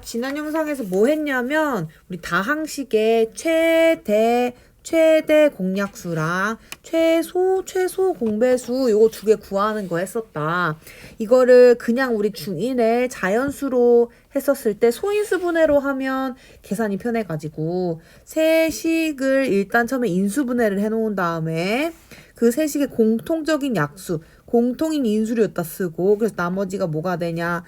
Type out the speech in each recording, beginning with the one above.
지난 영상에서 뭐 했냐면 우리 다항식의 최대 공약수랑 최소 공배수 요거 두 개 구하는 거 했었다. 이거를 그냥 우리 중1의 자연수로 했었을 때 소인수분해로 하면 계산이 편해가지고 세 식을 일단 처음에 인수분해를 해놓은 다음에 그 세 식의 공통적인 약수 공통인 인수류였다 쓰고 그래서 나머지가 뭐가 되냐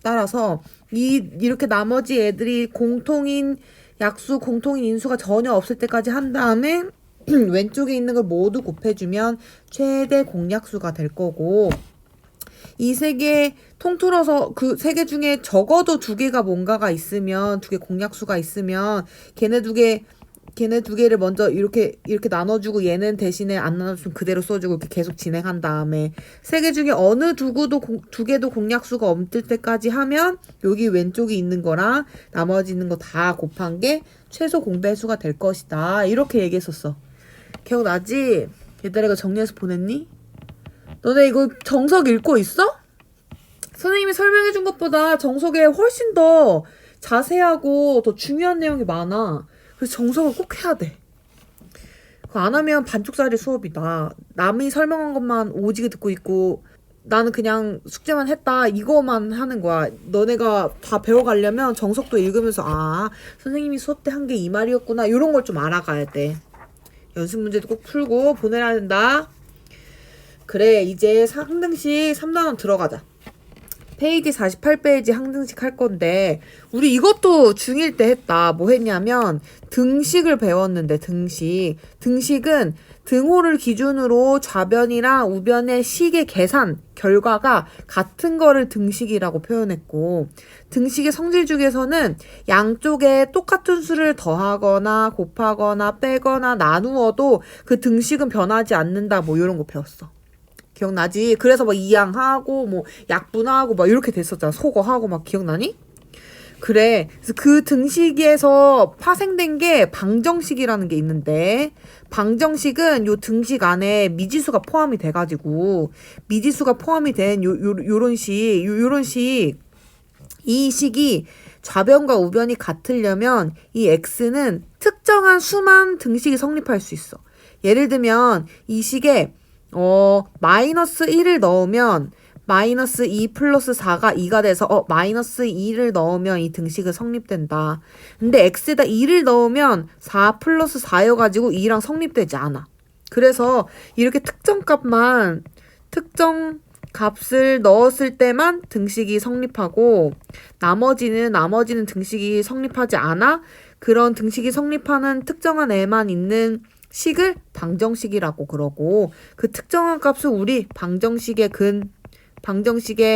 따라서 이렇게 나머지 애들이 공통인 약수 공통인 인수가 전혀 없을 때까지 한 다음에 왼쪽에 있는 걸 모두 곱해주면 최대 공약수가 될 거고 이 세 개 통틀어서 그 세 개 중에 적어도 두 개가 뭔가가 있으면 두 개 공약수가 있으면 걔네 두 개를 먼저 이렇게 나눠주고 얘는 대신에 안 나눠주면 그대로 써주고 이렇게 계속 진행한 다음에 세 개 중에 어느 두 개도 공약수가 없을 때까지 하면 여기 왼쪽에 있는 거랑 나머지 있는 거 다 곱한 게 최소 공배수가 될 것이다. 이렇게 얘기했었어. 기억나지? 얘들아 이거 정리해서 보냈니? 너네 이거 정석 읽고 있어? 선생님이 설명해준 것보다 정석에 훨씬 더 자세하고 더 중요한 내용이 많아. 그래서 정석을 꼭 해야 돼. 그거 안 하면 반쪽짜리 수업이다. 남이 설명한 것만 오지게 듣고 있고 나는 그냥 숙제만 했다 이거만 하는 거야. 너네가 다 배워가려면 정석도 읽으면서 선생님이 수업 때 한 게 이 말이었구나 이런 걸 좀 알아가야 돼. 연습 문제도 꼭 풀고 보내야 된다. 그래 이제 항등식 3단원 들어가자. 페이지 48페이지 항등식 할 건데 우리 이것도 중1 때 했다. 뭐 했냐면 등식을 배웠는데 등식은 등호를 기준으로 좌변이랑 우변의 식의 계산 결과가 같은 거를 등식이라고 표현했고 등식의 성질 중에서는 양쪽에 똑같은 수를 더하거나 곱하거나 빼거나 나누어도 그 등식은 변하지 않는다 뭐 이런 거 배웠어. 기억나지? 그래서 막 이항하고 뭐 약분하고 막 이렇게 됐었잖아. 소거하고 막 기억나니? 그래. 그래서 그 등식에서 파생된 게 방정식이라는 게 있는데 방정식은 요 등식 안에 미지수가 포함이 돼가지고 미지수가 포함이 된 요런 식 이 식이 좌변과 우변이 같으려면 이 x는 특정한 수만 등식이 성립할 수 있어. 예를 들면 이 식에 마이너스 1을 넣으면 마이너스 2 플러스 4가 2가 돼서 마이너스 2를 넣으면 이 등식은 성립된다. 근데 x에다 2를 넣으면 4 플러스 4여가지고 2랑 성립되지 않아. 그래서 이렇게 특정 값을 넣었을 때만 등식이 성립하고 나머지는 등식이 성립하지 않아. 그런 등식이 성립하는 특정한 애만 있는 식을 방정식이라고 그러고 그 특정한 값을 우리 방정식의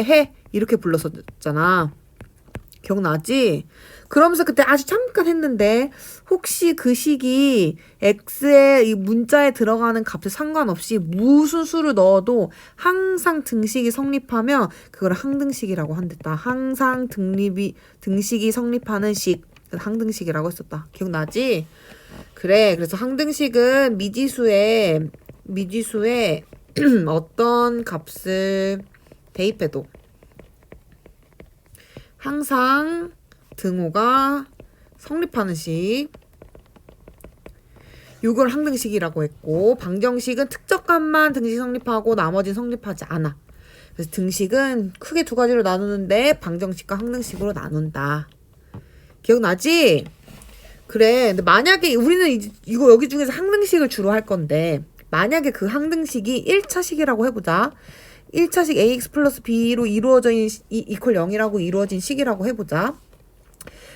해 이렇게 불렀었잖아. 기억나지? 그러면서 그때 아주 잠깐 했는데 혹시 그 식이 x의 이 문자에 들어가는 값에 상관없이 무슨 수를 넣어도 항상 등식이 성립하면 그걸 항등식이라고 한댔다. 항상 등식이 성립하는 식 항등식이라고 했었다. 기억나지? 그래. 그래서 항등식은 미지수에 어떤 값을 대입해도 항상 등호가 성립하는 식. 이걸 항등식이라고 했고 방정식은 특정 값만 등식 성립하고 나머지는 성립하지 않아. 그래서 등식은 크게 두 가지로 나누는데 방정식과 항등식으로 나눈다. 기억나지? 그래. 근데 만약에 우리는 이거 여기 중에서 항등식을 주로 할 건데 만약에 그 항등식이 1차식이라고 해보자. 1차식 ax 플러스 b로 이루어진 이퀄 0이라고 이루어진 식이라고 해보자.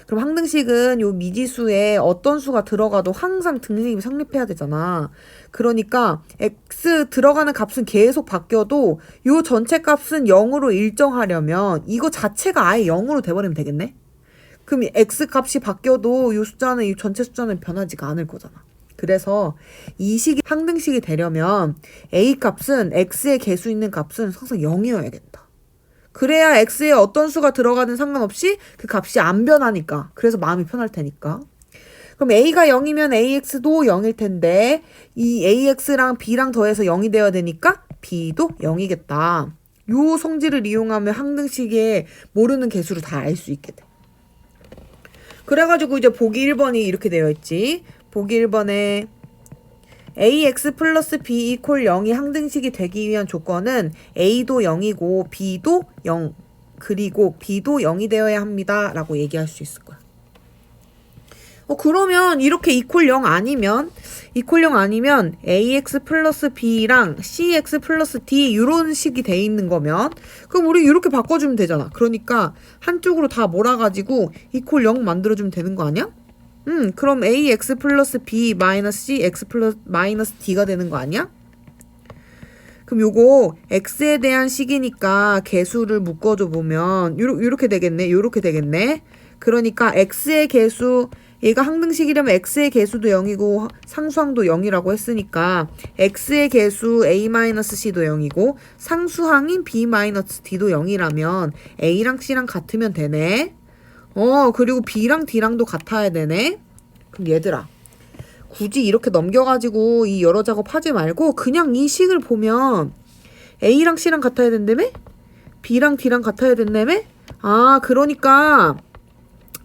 그럼 항등식은 요 미지수에 어떤 수가 들어가도 항상 등식이 성립해야 되잖아. 그러니까 x 들어가는 값은 계속 바뀌어도 요 전체 값은 0으로 일정하려면 이거 자체가 아예 0으로 돼버리면 되겠네? 그럼 x 값이 바뀌어도 이 전체 숫자는 변하지가 않을 거잖아. 그래서 이 식이 항등식이 되려면 a 값은 x의 개수 있는 값은 항상 0이어야겠다. 그래야 x에 어떤 수가 들어가든 상관없이 그 값이 안 변하니까. 그래서 마음이 편할 테니까. 그럼 a가 0이면 ax도 0일 텐데 이 ax랑 b랑 더해서 0이 되어야 되니까 b도 0이겠다. 요 성질을 이용하면 항등식의 모르는 개수를 다 알 수 있게 돼. 그래가지고 이제 보기 1번이 이렇게 되어 있지. 보기 1번에 ax 플러스 b 이퀄 0이 항등식이 되기 위한 조건은 a도 0이고 b도 0 그리고 b도 0이 되어야 합니다 라고 얘기할 수 있을 거야. 그러면 이렇게 이퀄 0 아니면 ax 플러스 b랑 cx 플러스 d 이런 식이 돼 있는 거면 그럼 우리 이렇게 바꿔주면 되잖아. 그러니까 한쪽으로 다 몰아가지고 이퀄 0 만들어주면 되는 거 아니야? 그럼 ax 플러스 b 마이너스 cx 플러스 마이너스 d가 되는 거 아니야? 그럼 요거 x에 대한 식이니까 개수를 묶어줘 보면 요렇게 되겠네. 요렇게 되겠네. 그러니까 x의 개수 얘가 항등식이라면 x의 개수도 0이고 상수항도 0이라고 했으니까 x의 개수 a-c도 0이고 상수항인 b-d도 0이라면 a랑 c랑 같으면 되네. 그리고 b랑 d랑도 같아야 되네. 그럼 얘들아 굳이 이렇게 넘겨가지고 이 여러 작업 하지 말고 그냥 이 식을 보면 a랑 c랑 같아야 된다며? b랑 d랑 같아야 된다며? 그러니까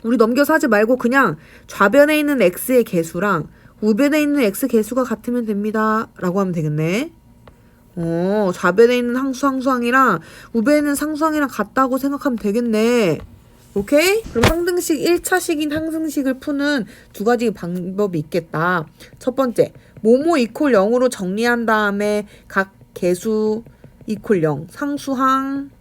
우리 넘겨서 하지 말고 그냥 좌변에 있는 x의 개수랑 우변에 있는 x 개수가 같으면 됩니다 라고 하면 되겠네. 좌변에 있는 상수항이랑 우변에 있는 상수항이랑 같다고 생각하면 되겠네. 오케이? 그럼 항등식 1차식인 항등식을 푸는 두 가지 방법이 있겠다. 첫 번째, 뭐뭐 이퀄 0으로 정리한 다음에 각 개수 이퀄 0, 상수항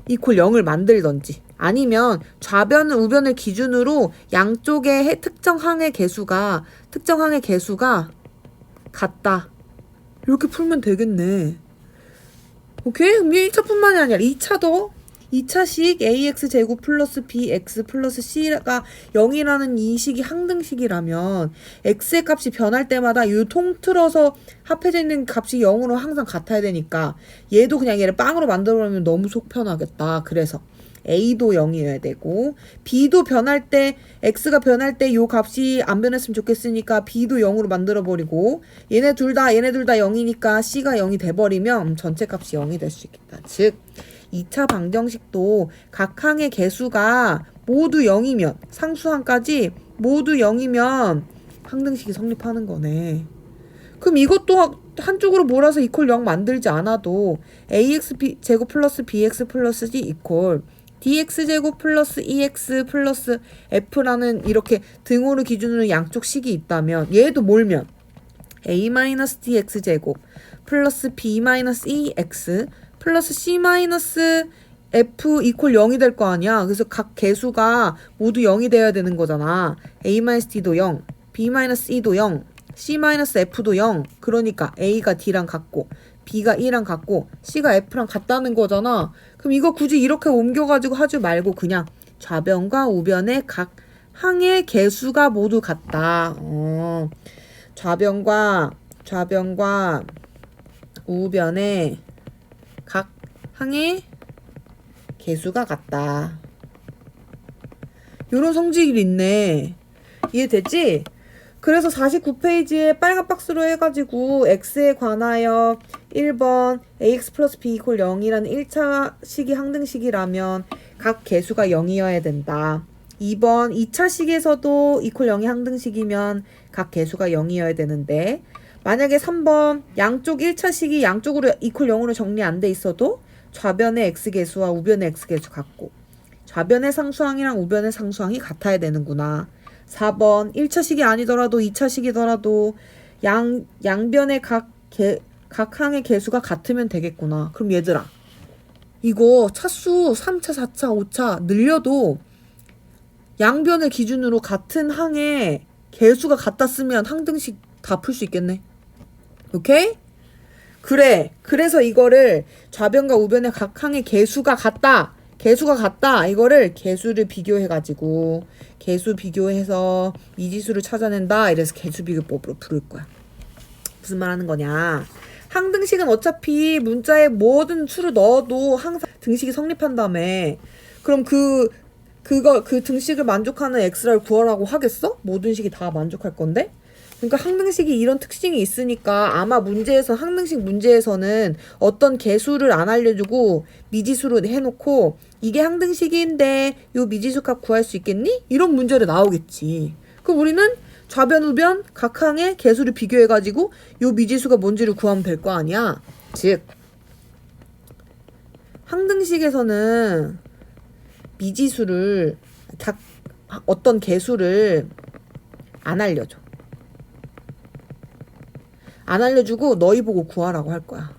이퀄 0을 만들던지 아니면 좌변, 우변을 기준으로 양쪽의 특정 항의 개수가 같다. 이렇게 풀면 되겠네. 오케이? 그럼 1차뿐만이 아니라 2차도 2차식 ax제곱 플러스 bx 플러스 c가 0이라는 이 식이 항등식이라면 x의 값이 변할 때마다 이 통틀어서 합해져 있는 값이 0으로 항상 같아야 되니까 얘도 그냥 얘를 빵으로 만들어버리면 너무 속 편하겠다. 그래서 a도 0이어야 되고 b도 변할 때 x가 변할 때 요 값이 안 변했으면 좋겠으니까 b도 0으로 만들어버리고 얘네 둘 다 0이니까 c가 0이 돼버리면 전체 값이 0이 될 수 있겠다. 즉 2차 방정식도 각 항의 개수가 모두 0이면 상수항까지 모두 0이면 항등식이 성립하는 거네. 그럼 이것도 한쪽으로 몰아서 이퀄 0 만들지 않아도 ax 제곱 플러스 bx 플러스 c 이퀄 dx제곱 플러스 ex 플러스 f라는 이렇게 등호를 기준으로 양쪽 식이 있다면 얘도 몰면 a-dx제곱 플러스 b-ex 플러스 c-f 이퀄 0이 될 거 아니야. 그래서 각 개수가 모두 0이 돼야 되는 거잖아. a-d도 0, b-e도 0, c-f도 0. 그러니까 a가 d랑 같고 b가 e랑 같고 c가 f랑 같다는 거잖아. 그럼 이거 굳이 이렇게 옮겨가지고 하지 말고 그냥 좌변과 우변의 각 항의 개수가 모두 같다. 좌변과 우변의 각 항의 개수가 같다. 요런 성질이 있네. 이해됐지? 그래서 49페이지에 빨간 박스로 해가지고 x에 관하여 1번 ax 플러스 b 이퀄 0이라는 1차 식이 항등식이라면 각 개수가 0이어야 된다. 2번 2차 식에서도 이퀄 0이 항등식이면 각 개수가 0이어야 되는데 만약에 3번 양쪽 1차 식이 양쪽으로 이퀄 0으로 정리 안 돼 있어도 좌변의 x개수와 우변의 x개수 같고 좌변의 상수항이랑 우변의 상수항이 같아야 되는구나. 4번 1차 식이 아니더라도 2차 식이더라도 양변의 각 항의 개수가 같으면 되겠구나. 그럼 얘들아 이거 차수 3차, 4차, 5차 늘려도 양변을 기준으로 같은 항의 개수가 같았으면 항등식 다 풀 수 있겠네. 오케이? 그래. 그래서 이거를 좌변과 우변의 각 항의 개수가 같다. 이거를 개수를 비교해가지고 개수 비교해서 미지수를 찾아낸다. 이래서 개수 비교법으로 부를 거야. 무슨 말 하는 거냐. 항등식은 어차피 문자에 뭐든 수를 넣어도 항상 등식이 성립한다며. 그럼 그 등식을 만족하는 x를 구하라고 하겠어? 모든 식이 다 만족할 건데? 그러니까 항등식이 이런 특징이 있으니까 아마 항등식 문제에서는 어떤 개수를 안 알려주고 미지수로 해놓고 이게 항등식인데 요 미지수 값 구할 수 있겠니? 이런 문제를 나오겠지. 그럼 우리는 좌변, 우변 각 항의 개수를 비교해가지고 요 미지수가 뭔지를 구하면 될 거 아니야. 즉 항등식에서는 미지수를 어떤 개수를 안 알려줘. 안 알려주고 너희 보고 구하라고 할 거야.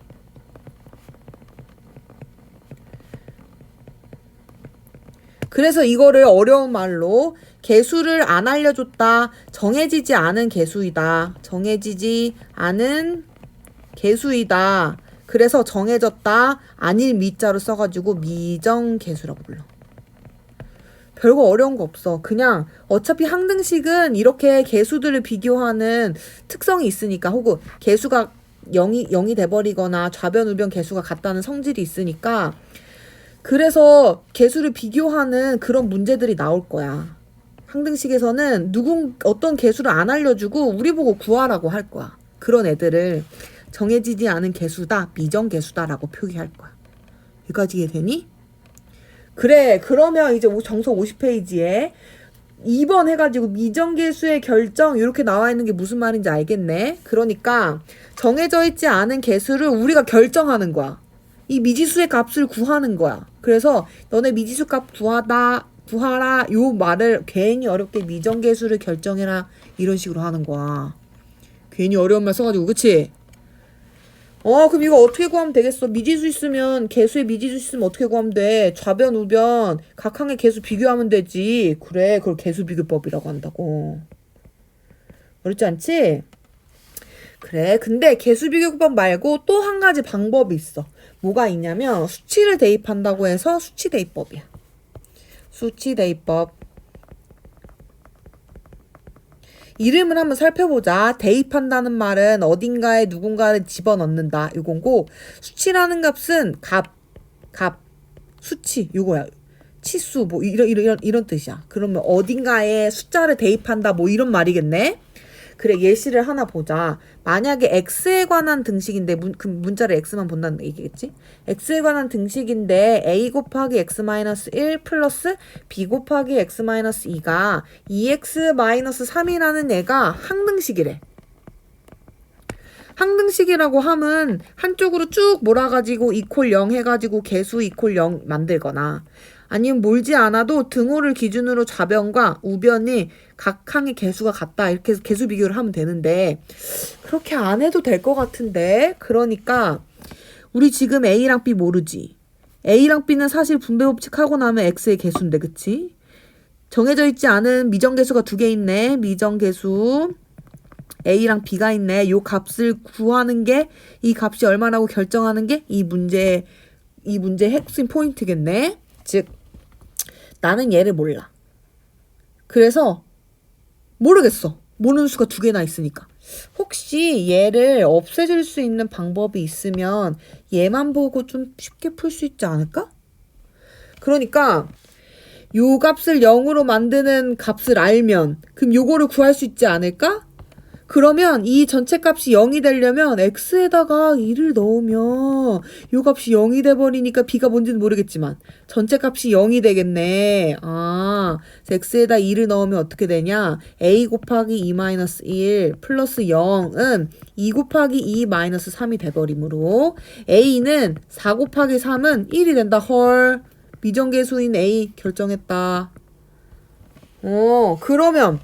그래서 이거를 어려운 말로 개수를 안 알려줬다. 정해지지 않은 개수이다. 정해지지 않은 개수이다. 그래서 정해졌다. 아닐 미자로 써가지고 미정개수라고 불러. 별거 어려운 거 없어. 그냥 어차피 항등식은 이렇게 개수들을 비교하는 특성이 있으니까 혹은 개수가 0이 돼버리거나 좌변 우변 개수가 같다는 성질이 있으니까 그래서 개수를 비교하는 그런 문제들이 나올 거야. 항등식에서는 어떤 개수를 안 알려주고 우리 보고 구하라고 할 거야. 그런 애들을 정해지지 않은 개수다, 미정개수다라고 표기할 거야. 여기까지 이해되니? 그래, 그러면 이제 정서 50페이지에 2번 해가지고 미정개수의 결정 이렇게 나와 있는 게 무슨 말인지 알겠네. 그러니까 정해져 있지 않은 개수를 우리가 결정하는 거야. 이 미지수의 값을 구하는 거야. 그래서 너네 미지수 값 구하라 요 말을 괜히 어렵게 미정개수를 결정해라 이런 식으로 하는 거야. 괜히 어려운 말 써가지고 그치? 그럼 이거 어떻게 구하면 되겠어? 미지수 있으면 개수의 미지수 있으면 어떻게 구하면 돼? 좌변 우변 각 항의 개수 비교하면 되지. 그래, 그걸 개수 비교법이라고 한다고. 어렵지 않지? 그래, 근데 개수 비교법 말고 또 한 가지 방법이 있어. 뭐가 있냐면 수치를 대입한다고 해서 수치 대입법이야. 수치 대입법. 이름을 한번 살펴보자. 대입한다는 말은 어딘가에 누군가를 집어넣는다. 이건고 수치라는 값은 값, 수치 이거야. 치수 뭐 이런 뜻이야. 그러면 어딘가에 숫자를 대입한다 뭐 이런 말이겠네. 그래, 예시를 하나 보자. 만약에 x에 관한 등식인데 그 문자를 x만 본다는 얘기겠지? x에 관한 등식인데 a 곱하기 x-1 플러스 b 곱하기 x-2가 2x-3이라는 애가 항등식이래. 항등식이라고 함은 한쪽으로 쭉 몰아가지고 이퀄 0 해가지고 개수 이퀄 0 만들거나 아니면 몰지 않아도 등호를 기준으로 좌변과 우변이 각 항의 개수가 같다 이렇게 해서 개수 비교를 하면 되는데 그렇게 안 해도 될 것 같은데. 그러니까 우리 지금 A랑 B 모르지. A랑 B는 사실 분배 법칙하고 나면 X의 개수인데 그치? 정해져 있지 않은 미정개수가 2개 있네. 미정개수 A랑 B가 있네. 요 값을 구하는 게 이 값이 얼마라고 결정하는 게 이 문제의 핵심 포인트겠네. 즉 나는 얘를 몰라. 그래서 모르겠어. 모르는 수가 2개나 있으니까. 혹시 얘를 없애줄 수 있는 방법이 있으면 얘만 보고 좀 쉽게 풀 수 있지 않을까? 그러니까 요 값을 0으로 만드는 값을 알면 그럼 요거를 구할 수 있지 않을까? 그러면 이 전체 값이 0이 되려면 x에다가 2를 넣으면 요 값이 0이 돼버리니까 b가 뭔지는 모르겠지만 전체 값이 0이 되겠네. x에다 2를 넣으면 어떻게 되냐? a 곱하기 2-1 플러스 0은 2 곱하기 2-3이 돼버리므로 a는 4 곱하기 3은 1이 된다. 헐, 미정개수인 a 결정했다. 그러면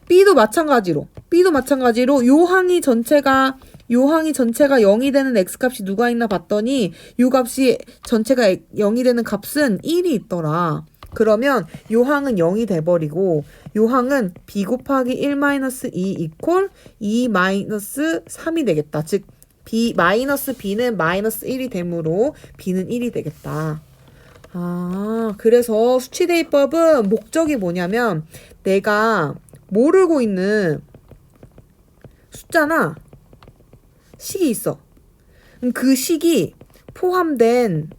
B도 마찬가지로 요 항이 전체가 0이 되는 x값이 누가 있나 봤더니 요 값이 전체가 0이 되는 값은 1이 있더라. 그러면 요 항은 0이 돼버리고 요 항은 b 곱하기 1-2 이퀄 2-3이 되겠다. 즉 b는 마이너스 1이 되므로 b는 1이 되겠다. 그래서 수치 대입법은 목적이 뭐냐면 내가 모르고 있는 숫자나 식이 있어. 그 식이 포함된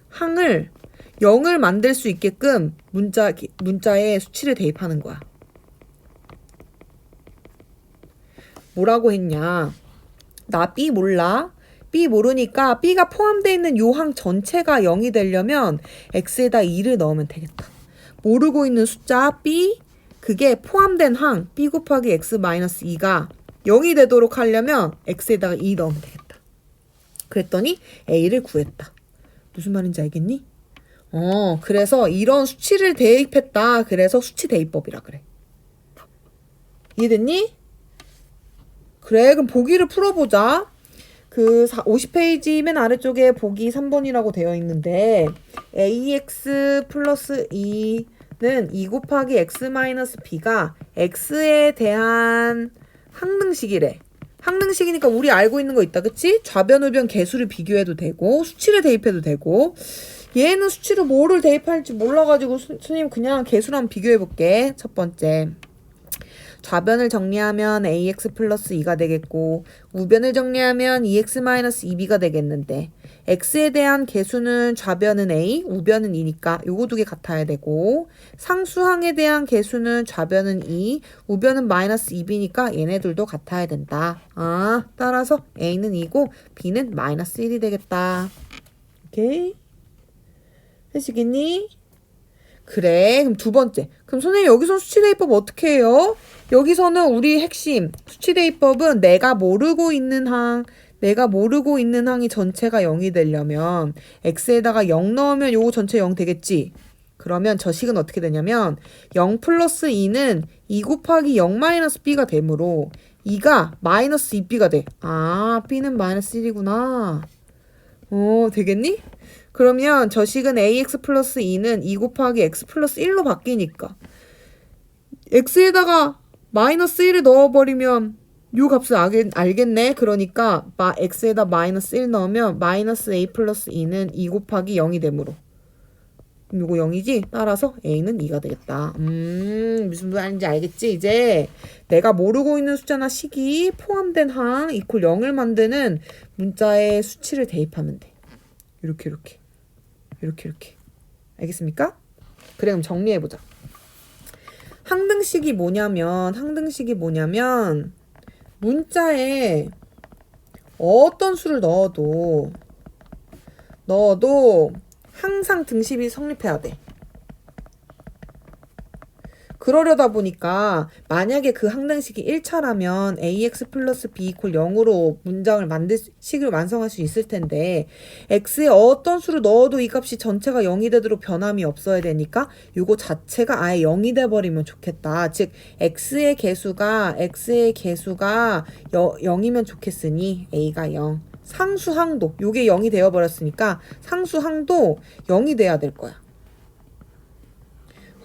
항을 0을 만들 수 있게끔 문자에 수치를 대입하는 거야. 뭐라고 했냐? 나 B 몰라. B 모르니까 B가 포함되어 있는 요 항 전체가 0이 되려면 X에다 2를 넣으면 되겠다. 모르고 있는 숫자 B, 그게 포함된 항 B 곱하기 X 마이너스 2가 0이 되도록 하려면 X에다가 2 넣으면 되겠다. 그랬더니 A를 구했다. 무슨 말인지 알겠니? 그래서 이런 수치를 대입했다. 그래서 수치 대입법이라 그래. 이해됐니? 그래, 그럼 보기를 풀어보자. 그 50페이지 맨 아래쪽에 보기 3번이라고 되어 있는데 ax 플러스 2는 2 곱하기 x 마이너스 b가 x에 대한 항등식이래. 항등식이니까 우리 알고 있는 거 있다, 그치? 좌변, 우변 개수를 비교해도 되고 수치를 대입해도 되고 얘는 수치로 뭐를 대입할지 몰라가지고 선생님 그냥 개수랑 한번 비교해볼게. 첫 번째, 좌변을 정리하면 ax 플러스 2가 되겠고 우변을 정리하면 2x 마이너스 2b가 되겠는데 x에 대한 개수는 좌변은 a, 우변은 2니까 요거 두 개 같아야 되고 상수항에 대한 개수는 좌변은 2, 우변은 마이너스 2b니까 얘네들도 같아야 된다. 따라서 a는 2고 b는 마이너스 1이 되겠다. 오케이? 되시겠니? 그래, 그럼 두 번째. 그럼 선생님 여기서 수치대입법 어떻게 해요? 여기서는 우리 핵심 수치대입법은 내가 모르고 있는 항이 전체가 0이 되려면 x에다가 0 넣으면 요거 전체 0 되겠지? 그러면 저 식은 어떻게 되냐면 0 플러스 2는 2 곱하기 0 마이너스 b가 되므로 2가 마이너스 2b가 돼. b는 마이너스 1이구나. 되겠니? 그러면 저 식은 ax 플러스 2는 2 곱하기 x 플러스 1로 바뀌니까 x에다가 마이너스 1을 넣어버리면 요 값을 알겠네. 그러니까 x에다 마이너스 1 넣으면 마이너스 a 플러스 2는 2 곱하기 0이 되므로 요거 0이지? 따라서 a는 2가 되겠다. 무슨 말인지 알겠지? 이제 내가 모르고 있는 숫자나 식이 포함된 항 이퀄 0을 만드는 문자의 수치를 대입하면 돼. 이렇게 알겠습니까? 그래, 그럼 정리해보자. 항등식이 뭐냐면 문자에 어떤 수를 넣어도 항상 등식이 성립해야 돼. 그러려다 보니까 만약에 그 항등식이 1차라면 ax 플러스 b 이퀄 0으로 문장을 식을 완성할 수 있을 텐데 x에 어떤 수를 넣어도 이 값이 전체가 0이 되도록 변함이 없어야 되니까 요거 자체가 아예 0이 돼버리면 좋겠다. 즉 x의 개수가 0이면 좋겠으니 a가 0. 상수항도 요게 0이 되어버렸으니까 상수항도 0이 돼야 될 거야.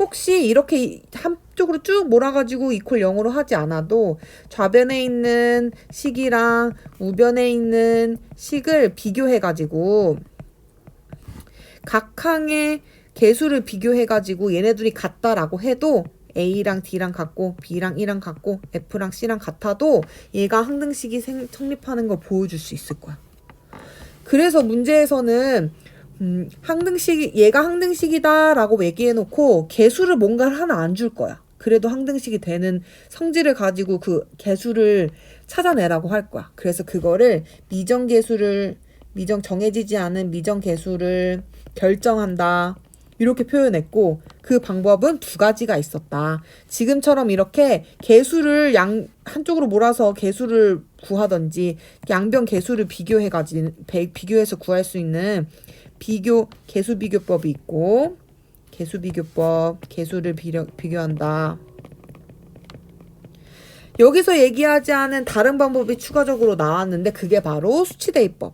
혹시 이렇게 한쪽으로 쭉 몰아가지고 이퀄 0으로 하지 않아도 좌변에 있는 식이랑 우변에 있는 식을 비교해가지고 각 항의 개수를 비교해가지고 얘네들이 같다라고 해도 A랑 D랑 같고 B랑 E랑 같고 F랑 C랑 같아도 얘가 항등식이 성립하는 걸 보여줄 수 있을 거야. 그래서 문제에서는 얘가 항등식이다라고 얘기해놓고 개수를 뭔가를 하나 안 줄 거야. 그래도 항등식이 되는 성질을 가지고 그 개수를 찾아내라고 할 거야. 그래서 그거를 정해지지 않은 미정개수를 결정한다. 이렇게 표현했고 그 방법은 두 가지가 있었다. 지금처럼 이렇게 개수를 한쪽으로 몰아서 개수를 구하던지 양변 개수를 비교해서 구할 수 있는 개수 비교법이 있고 개수 비교법, 개수를 비교한다. 여기서 얘기하지 않은 다른 방법이 추가적으로 나왔는데 그게 바로 수치대입법.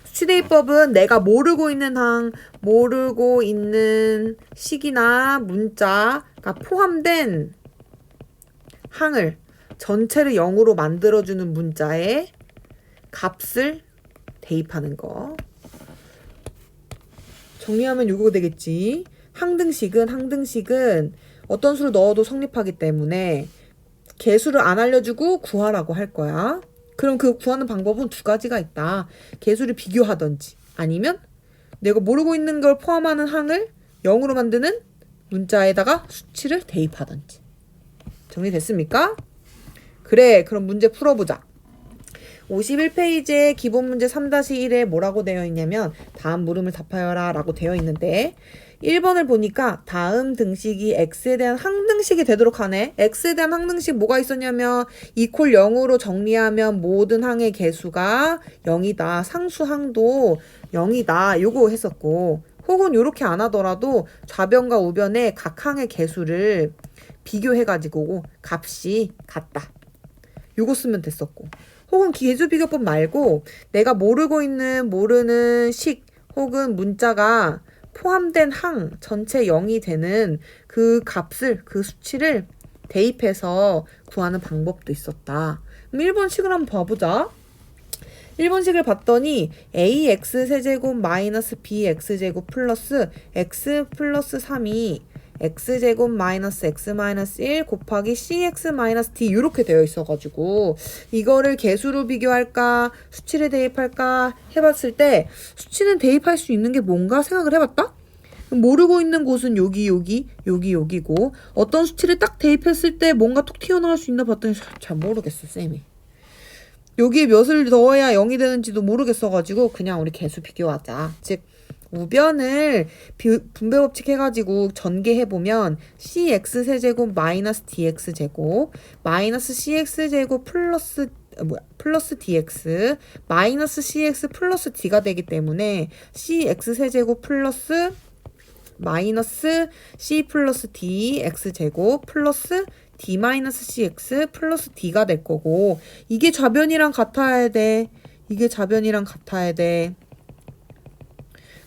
수치대입법은 내가 모르고 있는 식이나 문자가 포함된 항을 전체를 0으로 만들어주는 문자에 값을 대입하는 거. 정리하면 요거 되겠지. 항등식은 어떤 수를 넣어도 성립하기 때문에 개수를 안 알려주고 구하라고 할 거야. 그럼 그 구하는 방법은 두 가지가 있다. 개수를 비교하던지 아니면 내가 모르고 있는 걸 포함하는 항을 0으로 만드는 문자에다가 수치를 대입하던지. 정리됐습니까? 그래, 그럼 문제 풀어보자. 51페이지에 기본 문제 3-1에 뭐라고 되어 있냐면 다음 물음을 답하여라 라고 되어 있는데 1번을 보니까 다음 등식이 x에 대한 항등식이 되도록 하네. x에 대한 항등식 뭐가 있었냐면 이퀄 0으로 정리하면 모든 항의 개수가 0이다. 상수항도 0이다. 요거 했었고 혹은 요렇게 안 하더라도 좌변과 우변의 각 항의 개수를 비교해가지고 값이 같다. 요거 쓰면 됐었고 혹은 개수 비교법 말고 내가 모르는 식 혹은 문자가 포함된 항 전체 0이 되는 그 값을 그 수치를 대입해서 구하는 방법도 있었다. 그럼 1번식을 한번 봐보자. 1번식을 봤더니 ax 세제곱 마이너스 bx제곱 플러스 x 플러스 3이 x제곱 마이너스 x 마이너스 1 곱하기 cx 마이너스 d 이렇게 되어 있어가지고 이거를 개수로 비교할까 수치를 대입할까 해봤을 때 수치는 대입할 수 있는 게 뭔가 생각을 해봤다? 모르고 있는 곳은 여기고 어떤 수치를 딱 대입했을 때 뭔가 톡 튀어나올 수 있나 봤더니 잘 모르겠어 쌤이. 여기에 몇을 넣어야 0이 되는지도 모르겠어가지고 그냥 우리 개수 비교하자. 즉 우변을 분배법칙 해가지고 전개해보면 cx 세제곱 마이너스 dx 제곱 마이너스 cx 제곱 플러스 dx 마이너스 cx 플러스 d가 되기 때문에 cx 세제곱 플러스 마이너스 c 플러스 d x 제곱 플러스 d 마이너스 cx 플러스 d가 될 거고 이게 좌변이랑 같아야 돼. 이게 좌변이랑 같아야 돼.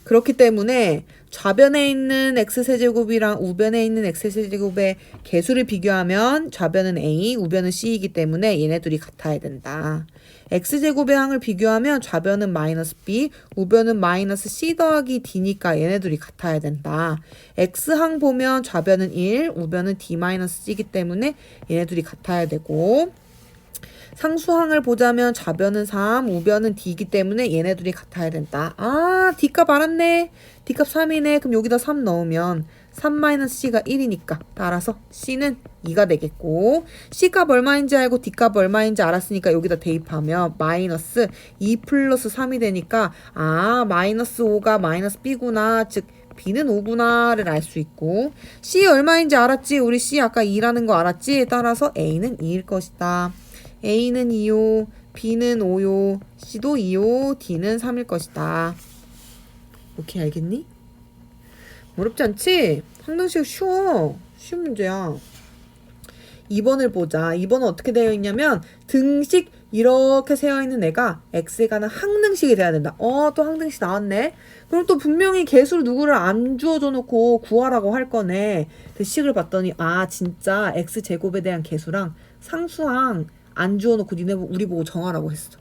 그렇기 때문에 좌변에 있는 x세제곱이랑 우변에 있는 x세제곱의 개수를 비교하면 좌변은 a, 우변은 c이기 때문에 얘네 둘이 같아야 된다. x제곱의 항을 비교하면 좌변은 마이너스 b, 우변은 마이너스 c 더하기 d니까 얘네 둘이 같아야 된다. x항 보면 좌변은 1, 우변은 d 마이너스 c이기 때문에 얘네 둘이 같아야 되고 상수항을 보자면 좌변은 3, 우변은 d이기 때문에 얘네들이 같아야 된다. 아, d값 알았네. d값 3이네. 그럼 여기다 3 넣으면 3-c가 1이니까 따라서 c는 2가 되겠고 c값 얼마인지 알고 d값 얼마인지 알았으니까 여기다 대입하면 마이너스 2 플러스 3이 되니까 아, 마이너스 5가 마이너스 b구나. 즉 b는 5구나를 알 수 있고 c 얼마인지 알았지? 우리 c 아까 2라는 거 알았지? 따라서 a는 2일 것이다. A는 2요, B는 5요, C도 2요, D는 3일 것이다. 오케이, 알겠니? 어렵지 않지? 항등식 쉬워. 쉬운 문제야. 2번을 보자. 2번은 어떻게 되어 있냐면 등식 이렇게 세어있는 애가 x에 관한 항등식이 돼야 된다. 또 항등식 나왔네. 그럼 또 분명히 개수로 누구를 안 주어줘 놓고 구하라고 할 거네. 그 식을 봤더니 아 진짜 x제곱에 대한 개수랑 상수항 안 주워놓고 우리 보고 정하라고 했어.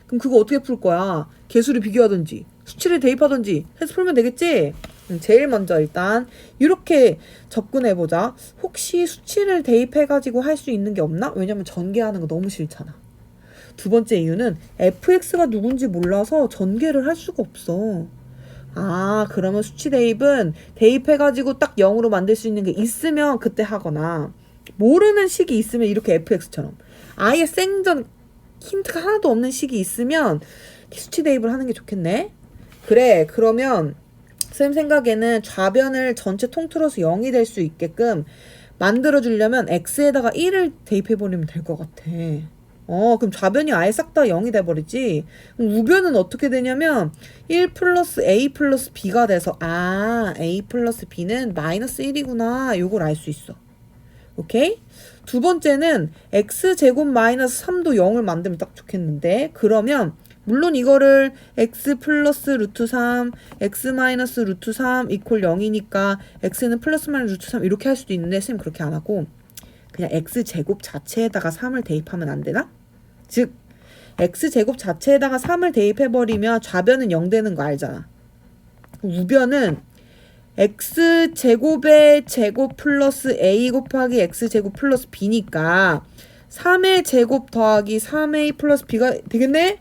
그럼 그거 어떻게 풀 거야? 개수를 비교하든지 수치를 대입하든지 해서 풀면 되겠지? 제일 먼저 일단 이렇게 접근해보자. 혹시 수치를 대입해가지고 할 수 있는 게 없나? 왜냐면 전개하는 거 너무 싫잖아. 두 번째 이유는 fx가 누군지 몰라서 전개를 할 수가 없어. 아, 그러면 수치 대입은 대입해가지고 딱 0으로 만들 수 있는 게 있으면 그때 하거나 모르는 식이 있으면 이렇게 fx처럼 아예 생전 힌트가 하나도 없는 식이 있으면 수치 대입을 하는 게 좋겠네. 그래, 그러면 쌤 생각에는 좌변을 전체 통틀어서 0이 될 수 있게끔 만들어주려면 x에다가 1을 대입해버리면 될 것 같아. 그럼 좌변이 아예 싹 다 0이 돼버리지. 그럼 우변은 어떻게 되냐면 1 플러스 a 플러스 b가 돼서 아 a 플러스 b는 마이너스 1이구나 요걸 알 수 있어. 오케이? 두 번째는 x제곱 마이너스 3도 0을 만들면 딱 좋겠는데 그러면 물론 이거를 x 플러스 루트 3, x 마이너스 루트 3 이퀄 0이니까 x는 플러스 마이너스 루트 3 이렇게 할 수도 있는데 쌤 그렇게 안 하고 그냥 x제곱 자체에다가 3을 대입하면 안 되나? 즉 x제곱 자체에다가 3을 대입해버리면 좌변은 0 되는 거 알잖아. 우변은 x제곱의 제곱 플러스 a 곱하기 x제곱 플러스 b니까 3의 제곱 더하기 3a 플러스 b가 되겠네?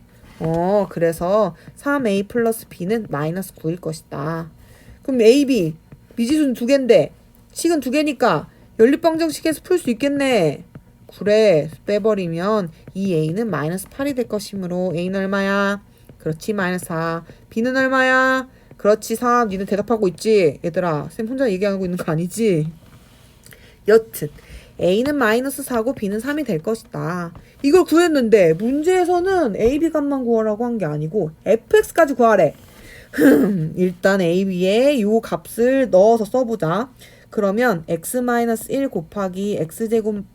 그래서 3a 플러스 b는 마이너스 9일 것이다. 그럼 a, b, 미지수는 2개인데 식은 2개니까 연립방정식에서 풀 수 있겠네. 그래, 빼버리면 이 A는 마이너스 8이 될 것이므로 A는 얼마야? 그렇지, 마이너스 4. B는 얼마야? 그렇지, 3. 니는 대답하고 있지? 얘들아, 쌤 혼자 얘기하고 있는 거 아니지? 여튼 A는 마이너스 4고 B는 3이 될 것이다. 이걸 구했는데 문제에서는 A, B 값만 구하라고 한 게 아니고 fx까지 구하래. 일단 A, B에 요 값을 넣어서 써보자. 그러면 x-1 곱하기 x제곱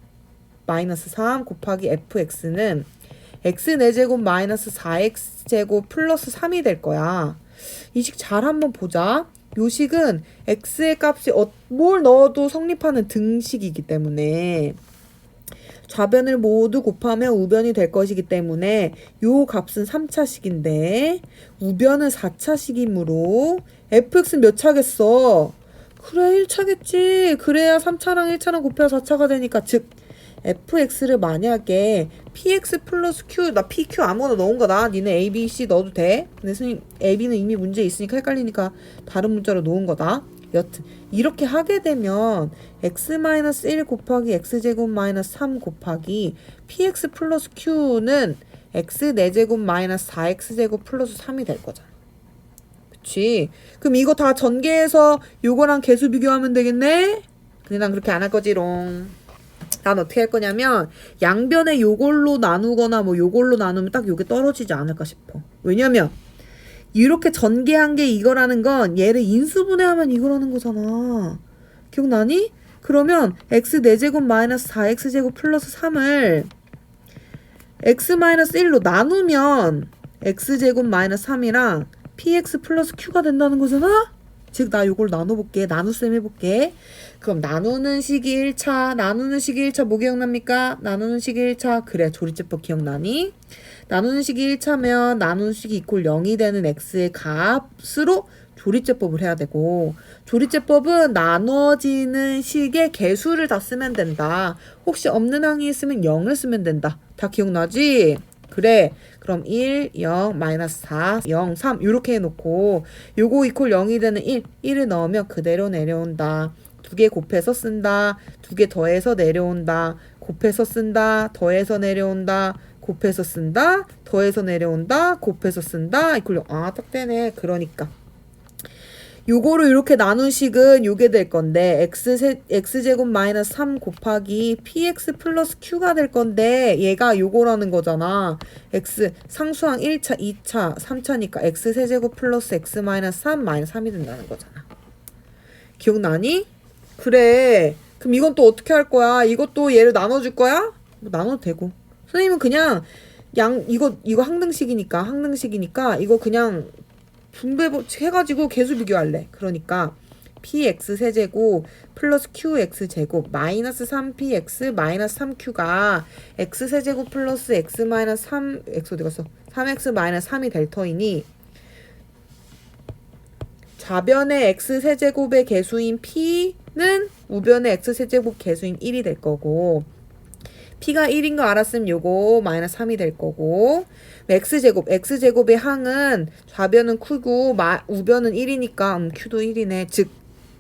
마이너스 3 곱하기 fx는 x 4제곱 마이너스 4x제곱 플러스 3이 될 거야. 이 식 잘 한번 보자. 요 식은 x의 값이 뭘 넣어도 성립하는 등식이기 때문에 좌변을 모두 곱하면 우변이 될 것이기 때문에 요 값은 3차식인데 우변은 4차식이므로 fx는 몇 차겠어? 그래 1차겠지. 그래야 3차랑 1차랑 곱해서 4차가 되니까 즉 fx를 만약에 px 플러스 q, 나 pq 아무거나 넣은 거다. 니네 a, b, c 넣어도 돼. 근데 선생님 a, b는 이미 문제에 있으니까 헷갈리니까 다른 문자로 놓은 거다. 여튼 이렇게 하게 되면 x-1 곱하기 x제곱 마이너스 3 곱하기 px 플러스 q는 x 4제곱 마이너스 4x제곱 플러스 3이 될 거잖아. 그치? 그럼 이거 다 전개해서 요거랑 개수 비교하면 되겠네? 근데 난 그렇게 안 할 거지롱. 난 어떻게 할 거냐면 양변에 요걸로 나누거나 뭐 요걸로 나누면 딱 요게 떨어지지 않을까 싶어. 왜냐면 이렇게 전개한 게 이거라는 건 얘를 인수분해하면 이거라는 거잖아. 기억나니? 그러면 x 4제곱 마이너스 4x제곱 플러스 3을 x-1로 나누면 x제곱 마이너스 3이랑 px 플러스 q가 된다는 거잖아? 즉 나 요걸 나눠볼게. 나눗셈 해볼게. 그럼 나누는 식이 1차, 나누는 식이 1차 뭐 기억납니까? 나누는 식이 1차. 그래, 조리제법 기억나니? 나누는 식이 1차면 나누는 식이 이퀄 0이 되는 x의 값으로 조리제법을 해야 되고 조리제법은 나눠지는 식의 개수를 다 쓰면 된다. 혹시 없는 항이 있으면 0을 쓰면 된다. 다 기억나지? 그래. 그럼 1, 0, 마이너스 4, 0, 3 이렇게 해놓고 요거 이퀄 0이 되는 1을 넣으면 그대로 내려온다. 두 개 곱해서 쓴다. 두 개 더해서 내려온다. 곱해서 쓴다. 더해서 내려온다. 곱해서 쓴다. 더해서 내려온다. 곱해서 쓴다. 이퀄 0. 아, 딱 되네. 그러니까 요거를 이렇게 나눈 식은 요게 될 건데 x제곱 마이너스 3 곱하기 px 플러스 q가 될 건데 얘가 요거라는 거잖아. x 상수항 1차, 2차, 3차니까 x 세제곱 플러스 x 마이너스 3 마이너스 3이 된다는 거잖아. 기억나니? 그래. 그럼 이건 또 어떻게 할 거야? 이것도 얘를 나눠줄 거야? 뭐 나눠도 되고. 선생님은 그냥 이거 항등식이니까 이거 그냥 분배 해가지고 개수 비교할래. 그러니까 px 세제곱 플러스 qx 제곱 마이너스 3px 마이너스 3q가 x 세제곱 플러스 x 마이너스 3 x 어디 갔어? 3x 마이너스 3이 될 터이니 좌변의 x 세제곱의 개수인 p는 우변의 x 세제곱 개수인 1이 될 거고 p가 1인 거 알았으면 요거 마이너스 3이 될 거고 x제곱의 항은 좌변은 q고 우변은 1이니까 q도 1이네. 즉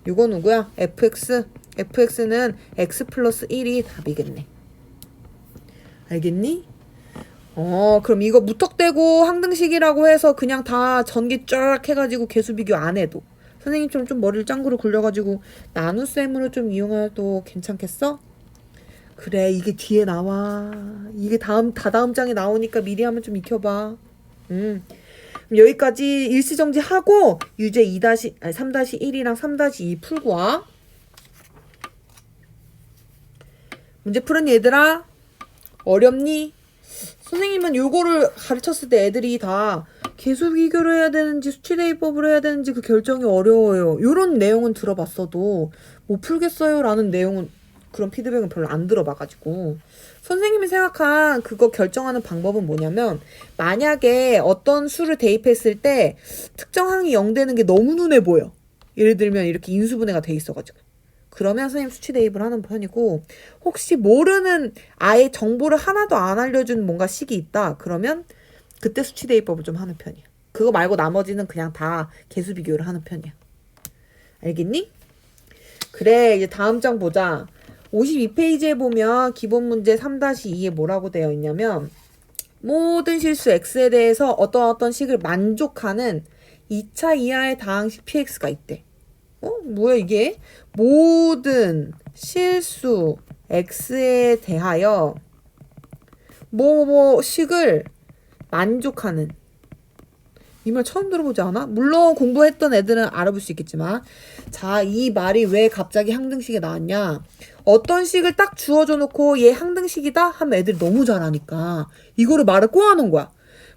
요거 누구야? fx는 x 플러스 1이 답이겠네. 알겠니? 그럼 이거 무턱대고 항등식이라고 해서 그냥 다 전개 쫙 해가지고 개수 비교 안 해도 선생님처럼 좀 머리를 짱구로 굴려가지고 나눗셈으로 좀 이용해도 괜찮겠어? 그래, 이게 뒤에 나와. 이게 다음 장에 나오니까 미리 하면 좀 익혀봐. 그럼 여기까지 일시정지 하고 유제 3-1이랑 3-2 풀고 와. 문제 풀은 얘들아? 어렵니? 선생님은 요거를 가르쳤을 때 애들이 다 개수 비교를 해야 되는지 수치대입법을 해야 되는지 그 결정이 어려워요. 요런 내용은 들어봤어도 못 풀겠어요 라는 내용은 그런 피드백은 별로 안 들어봐가지고 선생님이 생각한 그거 결정하는 방법은 뭐냐면 만약에 어떤 수를 대입했을 때 특정 항이 0 되는 게 너무 눈에 보여. 예를 들면 이렇게 인수분해가 돼 있어가지고 그러면 선생님 수치 대입을 하는 편이고 혹시 모르는 아예 정보를 하나도 안 알려준 뭔가 식이 있다 그러면 그때 수치 대입법을 좀 하는 편이야. 그거 말고 나머지는 그냥 다 개수 비교를 하는 편이야. 알겠니? 그래, 이제 다음 장 보자. 52페이지에 보면 기본 문제 3-2에 뭐라고 되어 있냐면 모든 실수 x에 대해서 어떤 식을 만족하는 2차 이하의 다항식 px가 있대. 뭐야 이게? 모든 실수 x에 대하여 식을 만족하는, 이 말 처음 들어보지 않아? 물론 공부했던 애들은 알아볼 수 있겠지만, 자, 이 말이 왜 갑자기 항등식에 나왔냐? 어떤 식을 딱 주어줘 놓고 얘 항등식이다 하면 애들이 너무 잘하니까 이거를 말을 꼬아놓은 거야.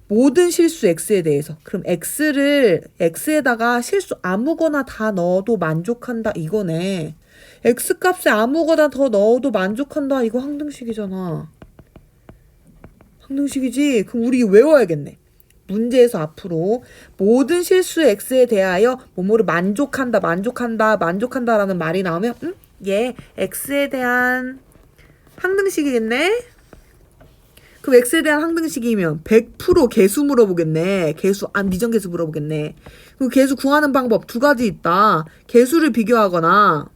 모든 실수 x에 대해서. 그럼 x에다가 실수 아무거나 다 넣어도 만족한다 이거네. x값에 아무거나 더 넣어도 만족한다 이거 항등식이잖아. 항등식이지? 그럼 우리 외워야겠네. 문제에서 앞으로 모든 실수 x에 대하여 뭐뭐를 만족한다라는 말이 나오면 얘 x에 대한 항등식이겠네? 그럼 x에 대한 항등식이면 100% 계수 물어보겠네. 미정계수 물어보겠네. 그 계수 구하는 방법 두 가지 있다. 계수를 비교하거나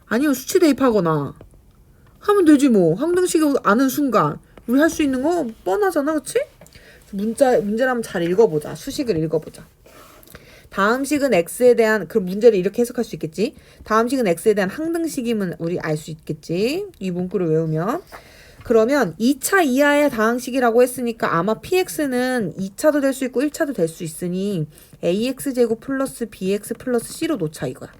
아니면 수치 대입하거나 하면 되지 뭐. 항등식을 아는 순간 우리 할 수 있는 거 뻔하잖아. 그치? 문제를 한번 잘 읽어보자. 수식을 읽어보자. 다음식은 x에 대한, 그럼 문제를 이렇게 해석할 수 있겠지. 다음식은 x에 대한 항등식이면 우리 알 수 있겠지. 이 문구를 외우면. 그러면 2차 이하의 다항식이라고 했으니까 아마 px는 2차도 될 수 있고 1차도 될 수 있으니 ax제곱 플러스 bx 플러스 c로 놓자 이거야.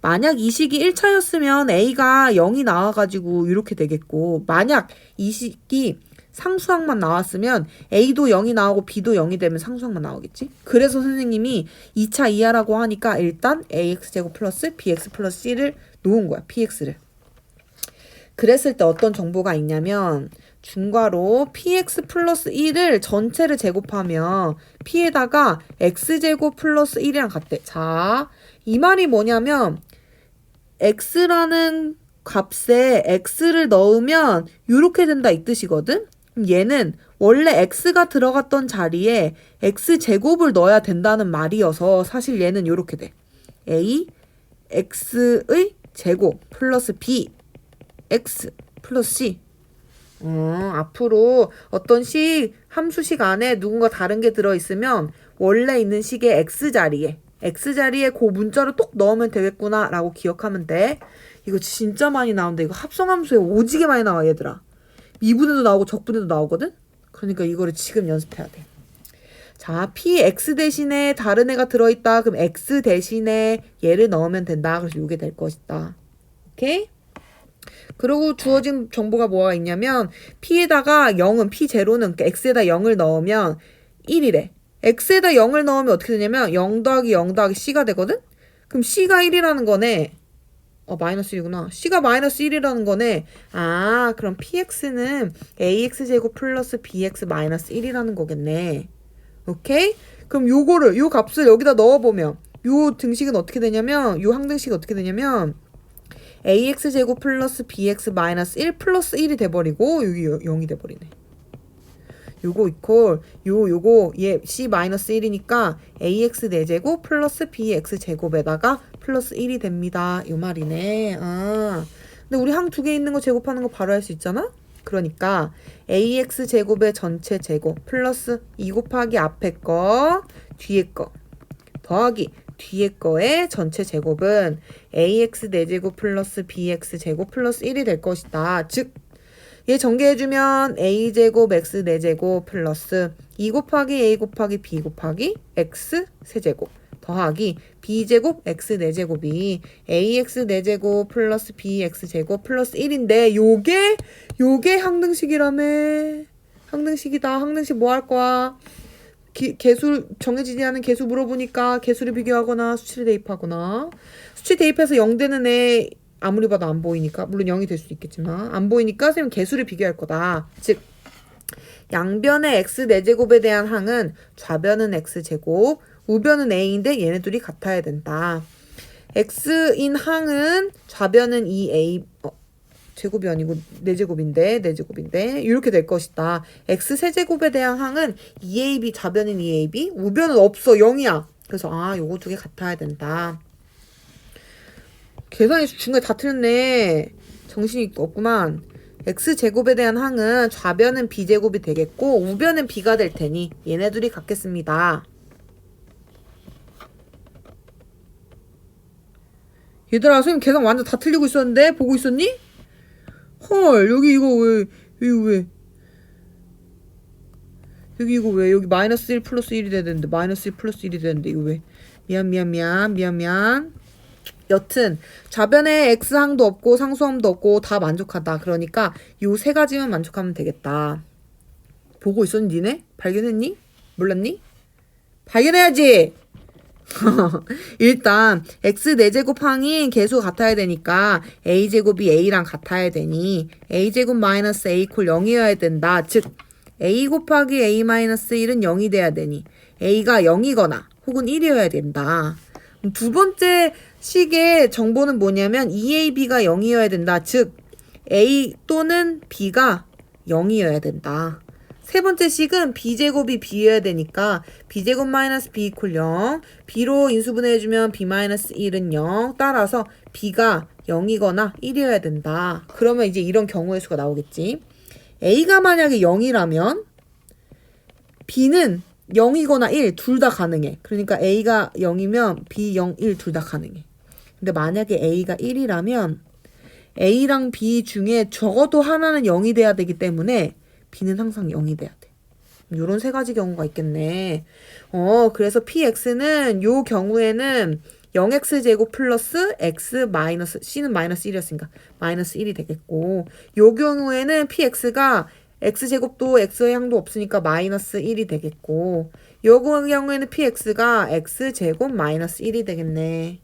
만약 이 식이 1차였으면 a가 0이 나와가지고 이렇게 되겠고, 만약 이 식이 상수항만 나왔으면 a도 0이 나오고 b도 0이 되면 상수항만 나오겠지. 그래서 선생님이 2차 이하라고 하니까 일단 ax제곱 플러스 bx 플러스 c를 놓은 거야. px를. 그랬을 때 어떤 정보가 있냐면 중괄호 px 플러스 1을 전체를 제곱하면 p에다가 x제곱 플러스 1이랑 같대. 자, 이 말이 뭐냐면 x라는 값에 x를 넣으면 이렇게 된다 이 뜻이거든. 그럼 얘는 원래 x가 들어갔던 자리에 x제곱을 넣어야 된다는 말이어서 사실 얘는 이렇게 돼. a x의 제곱 플러스 b x 플러스 c. 앞으로 어떤 함수식 안에 누군가 다른 게 들어있으면 원래 있는 식의 x자리에 그 문자를 톡 넣으면 되겠구나 라고 기억하면 돼. 이거 진짜 많이 나온다. 이거 합성함수에 오지게 많이 나와 얘들아. 미분에도 나오고 적분에도 나오거든. 그러니까 이거를 지금 연습해야 돼. 자, px 대신에 다른 애가 들어있다. 그럼 x 대신에 얘를 넣으면 된다. 그래서 이게 될 것이다. 오케이? 그리고 주어진 정보가 뭐가 있냐면 p에다가 0은 p0는 그러니까 x에다 0을 넣으면 1이래. x에다 0을 넣으면 어떻게 되냐면 0 더하기 0 더하기 c가 되거든? 그럼 c가 1이라는 거네. 마이너스 1이구나. c가 마이너스 1이라는 거네. 그럼 px는 ax제곱 플러스 bx 마이너스 1이라는 거겠네. 오케이? 그럼 요 값을 여기다 넣어보면 요 등식은 어떻게 되냐면 요 항등식이 어떻게 되냐면 ax제곱 플러스 bx 마이너스 1 플러스 1이 돼버리고 여기 0이 돼버리네. 요거 이퀄 요거 얘 c 마이너스 1이니까 ax 4제곱 플러스 bx 제곱에다가 플러스 1이 됩니다. 요 말이네. 근데 우리 항 두 개 있는 거 제곱하는 거 바로 할 수 있잖아? 그러니까 ax 제곱의 전체 제곱 플러스 2 곱하기 앞에 거 뒤에 거 더하기 뒤에 거의 전체 제곱은 ax 4제곱 플러스 bx 제곱 플러스 1이 될 것이다. 즉 얘 전개해주면 a제곱 x 4제곱 플러스 2 곱하기 a 곱하기 b 곱하기 x 세제곱 더하기 b제곱 x 4제곱이 ax 4제곱 플러스 bx 제곱 플러스 1인데 요게 항등식이라며. 항등식이다. 항등식 뭐 할 거야? 개수 정해지지 않은 개수 물어보니까 개수를 비교하거나 수치를 대입하거나. 수치 대입해서 0 되는 애 아무리 봐도 안 보이니까, 물론 0이 될 수도 있겠지만 안 보이니까 선생님 개수를 비교할 거다. 즉 양변의 x 4제곱에 대한 항은 좌변은 x제곱 우변은 a인데 얘네 둘이 같아야 된다. x인 항은 좌변은 2a 제곱이 아니고 4제곱인데 이렇게 될 것이다. x 세제곱에 대한 항은 2ab 좌변은 2ab 우변은 없어 0이야. 그래서 요거 두 개 같아야 된다. 계산이 중간에 다 틀렸네. 자, 정신이 없구만. x제곱에 대한 항은 좌변은 b제곱이 되겠고 우변은 b가 될 테니 얘네 둘이 같겠습니다. 얘들아, 선생님 계산 완전 다 틀리고 있었는데? 보고 있었니? 헐, 여기 이거 왜, 여기 이거 왜, 여기 마이너스 1 플러스 1이 돼야 되는데, 마이너스 1 플러스 1이 되는데, 이거 왜. 미안. 여튼, 좌변에 x항도 없고 상수함도 없고 다 만족하다. 그러니까 요 세 가지만 만족하면 되겠다. 보고 있었니, 니네? 발견했니? 몰랐니? 발견해야지! 일단 x 4제곱 항인 개수 같아야 되니까 a제곱이 a랑 같아야 되니 a제곱 마이너스 a 콜 0이어야 된다. 즉 a 곱하기 a 마이너스 1은 0이 돼야 되니 a가 0이거나 혹은 1이어야 된다. 두 번째 식의 정보는 뭐냐면 2ab가 0이어야 된다. 즉 a 또는 b가 0이어야 된다. 세 번째 식은 b제곱이 b여야 되니까 b제곱 마이너스 b 이퀄 0, b로 인수분해해주면 b 마이너스 1은 0, 따라서 b가 0이거나 1이어야 된다. 그러면 이제 이런 경우의 수가 나오겠지. a가 만약에 0이라면 b는 0이거나 1 둘 다 가능해. 그러니까 a가 0이면 b 0, 1 둘 다 가능해. 근데 만약에 a가 1이라면 a랑 b 중에 적어도 하나는 0이 돼야 되기 때문에 b는 항상 0이 돼야 돼. 요런 세 가지 경우가 있겠네. 그래서 px는 요 경우에는 0x제곱 플러스 x 마이너스 c는 마이너스 1이었으니까 마이너스 1이 되겠고 요 경우에는 px가 x제곱도 x의 항도 없으니까 마이너스 1이 되겠고 요 경우에는 px가 x제곱 마이너스 1이 되겠네.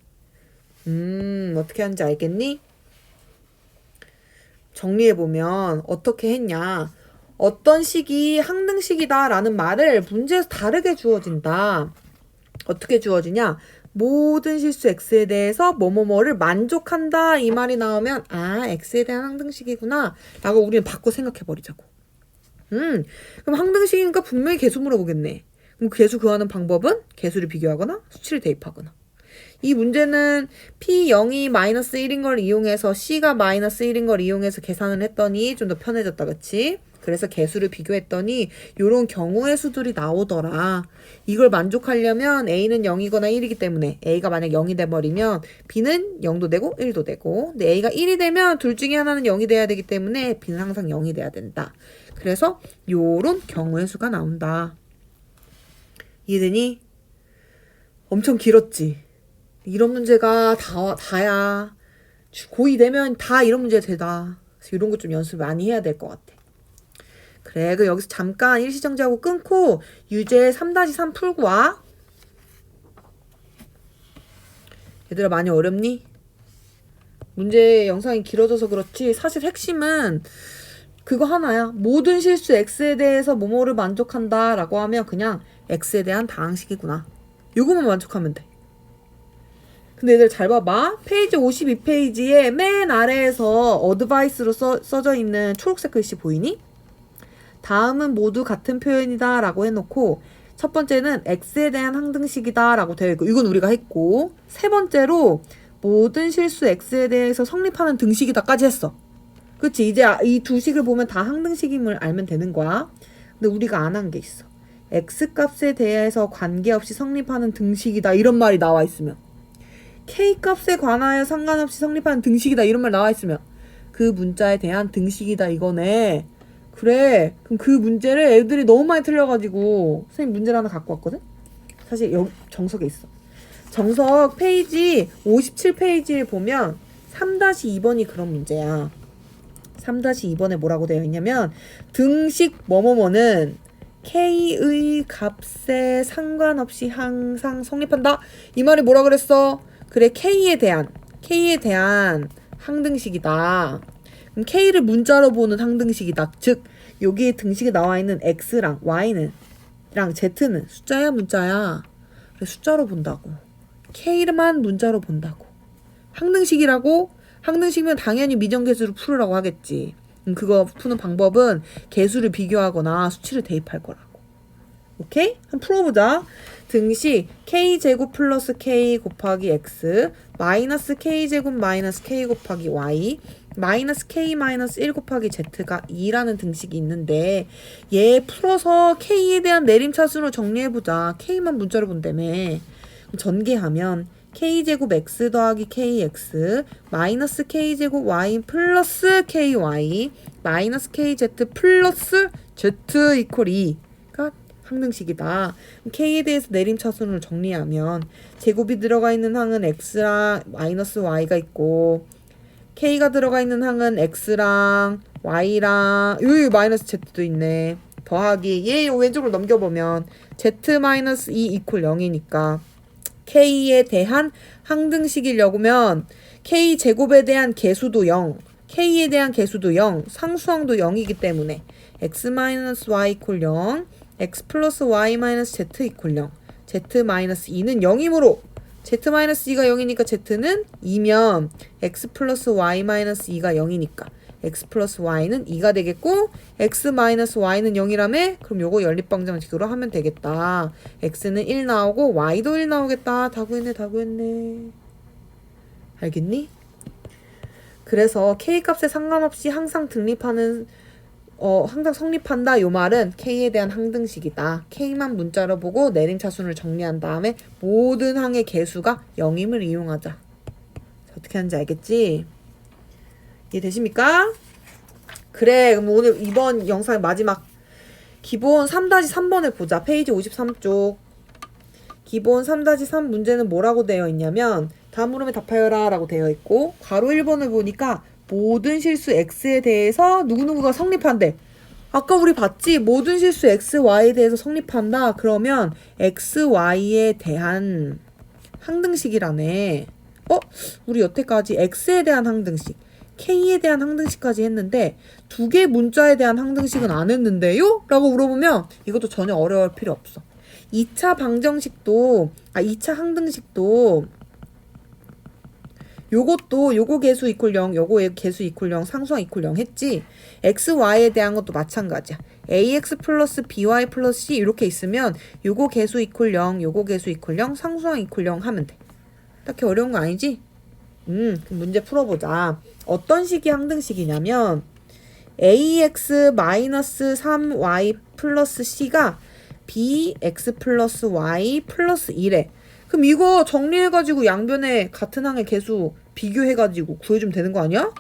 어떻게 하는지 알겠니? 정리해보면 어떻게 했냐. 어떤 식이 항등식이다 라는 말을 문제에서 다르게 주어진다. 어떻게 주어지냐. 모든 실수 x에 대해서 뭐뭐뭐를 만족한다 이 말이 나오면 아 x에 대한 항등식이구나 라고 우리는 바꿔 생각해버리자고. 그럼 항등식이니까 분명히 개수 물어보겠네. 그럼 개수 구하는 방법은 개수를 비교하거나 수치를 대입하거나. 이 문제는 P0이 마이너스 1인 걸 이용해서 C가 마이너스 1인 걸 이용해서 계산을 했더니 좀 더 편해졌다. 그치? 그래서 개수를 비교했더니 요런 경우의 수들이 나오더라. 이걸 만족하려면 A는 0이거나 1이기 때문에 A가 만약 0이 돼버리면 B는 0도 되고 1도 되고 근데 A가 1이 되면 둘 중에 하나는 0이 돼야 되기 때문에 B는 항상 0이 돼야 된다. 그래서 요런 경우의 수가 나온다. 이해되니? 엄청 길었지? 이런 문제가 다야. 고2 되면 다 이런 문제 되다. 그래서 이런 거 좀 연습 많이 해야 될 것 같아. 그래, 그 여기서 잠깐 일시정지하고 끊고 유제 3-3 풀고 와. 얘들아 많이 어렵니? 문제 영상이 길어져서 그렇지 사실 핵심은 그거 하나야. 모든 실수 x에 대해서 뭐뭐를 만족한다 라고 하면 그냥 x에 대한 다항식이구나. 요거만 만족하면 돼. 근데 얘들 잘 봐봐. 페이지 52페이지에 맨 아래에서 어드바이스로 써져 있는 초록색 글씨 보이니? 다음은 모두 같은 표현이다 라고 해놓고 첫 번째는 x에 대한 항등식이다 라고 되어 있고 이건 우리가 했고 세 번째로 모든 실수 x에 대해서 성립하는 등식이다까지 했어. 그치? 이제 이 두 식을 보면 다 항등식임을 알면 되는 거야. 근데 우리가 안 한 게 있어. x값에 대해서 관계없이 성립하는 등식이다 이런 말이 나와 있으면 k값에 관하여 상관없이 성립하는 등식이다 이런 말 나와 있으면 그 문자에 대한 등식이다 이거네. 그래. 그럼 그 문제를 애들이 너무 많이 틀려가지고 선생님 문제를 하나 갖고 왔거든? 사실 여기 정석에 있어. 정석 페이지 57페이지를 보면 3-2번이 그런 문제야. 3-2번에 뭐라고 되어 있냐면 등식 뭐뭐뭐는 k의 값에 상관없이 항상 성립한다. 이 말이 뭐라 그랬어? 그래 k에 대한 항등식이다. 그럼 k를 문자로 보는 항등식이다. 즉 여기 등식에 나와 있는 x랑 y는 z는 숫자야 문자야. 그래 숫자로 본다고. k만 문자로 본다고. 항등식이라고? 항등식이면 당연히 미정계수로 풀으라고 하겠지. 그거 푸는 방법은 개수를 비교하거나 수치를 대입할 거라고. 오케이? 한번 풀어보자. 등식 k제곱 플러스 k 곱하기 x 마이너스 k제곱 마이너스 k 곱하기 y 마이너스 k 마이너스 1 곱하기 z가 2라는 등식이 있는데 얘 풀어서 k에 대한 내림차순으로 정리해보자. k만 문자로 본다며. 그럼 전개하면 k제곱 x 더하기 kx 마이너스 k제곱 y 플러스 ky 마이너스 kz 플러스 z 이퀄 2가 항등식이다. k에 대해서 내림차순으로 정리하면 제곱이 들어가 있는 항은 x랑 마이너스 y가 있고 k가 들어가 있는 항은 x랑 y랑 여기 마이너스 z도 있네. 더하기 얘 왼쪽으로 넘겨보면 z 마이너스 2 이퀄 0이니까 k에 대한 항등식이려면 k 제곱에 대한 개수도 0, k에 대한 개수도 0, 상수항도 0이기 때문에 x 마이너스 y 이퀄 0, x 플러스 y 마이너스 z 이퀄 0, z 마이너스 2는 0이므로 z 마이너스 2가 0이니까 z는 2면 x 플러스 y 마이너스 2가 0이니까 x 플러스 y는 2가 되겠고 x 마이너스 y는 0이라며? 그럼 요거 연립방정식으로 하면 되겠다. x는 1 나오고 y도 1 나오겠다. 다 구했네. 알겠니? 그래서 k값에 상관없이 항상 항상 성립한다. 요 말은 k에 대한 항등식이다. k만 문자로 보고 내림차순을 정리한 다음에 모든 항의 개수가 0임을 이용하자. 어떻게 하는지 알겠지? 이해되십니까? 그래, 그럼 오늘 이번 영상의 마지막 기본 3-3번을 보자. 페이지 53쪽. 기본 3-3 문제는 뭐라고 되어 있냐면 다음 물음에 답하여라 라고 되어 있고 괄호 1번을 보니까 모든 실수 x에 대해서 누구누구가 성립한대. 아까 우리 봤지? 모든 실수 x, y에 대해서 성립한다. 그러면 x, y에 대한 항등식이라네. 우리 여태까지 x에 대한 항등식, k에 대한 항등식까지 했는데 두 개 문자에 대한 항등식은 안 했는데요? 라고 물어보면 이것도 전혀 어려울 필요 없어. 2차 방정식도 2차 항등식도 요거 개수 이퀄 0, 요거 개수 이퀄 0, 상수항 이퀄 0 했지. x, y에 대한 것도 마찬가지야. ax 플러스 by 플러스 c 이렇게 있으면 요거 개수 이퀄 0, 요거 개수 이퀄 0, 상수항 이퀄 0 하면 돼. 딱히 어려운 거 아니지? 그럼 문제 풀어보자. 어떤 식이 항등식이냐면 ax 마이너스 3y 플러스 c가 bx 플러스 y 플러스 1에 그럼 이거 정리해가지고 양변에 같은 항의 개수 비교해가지고 구해주면 되는 거 아니야?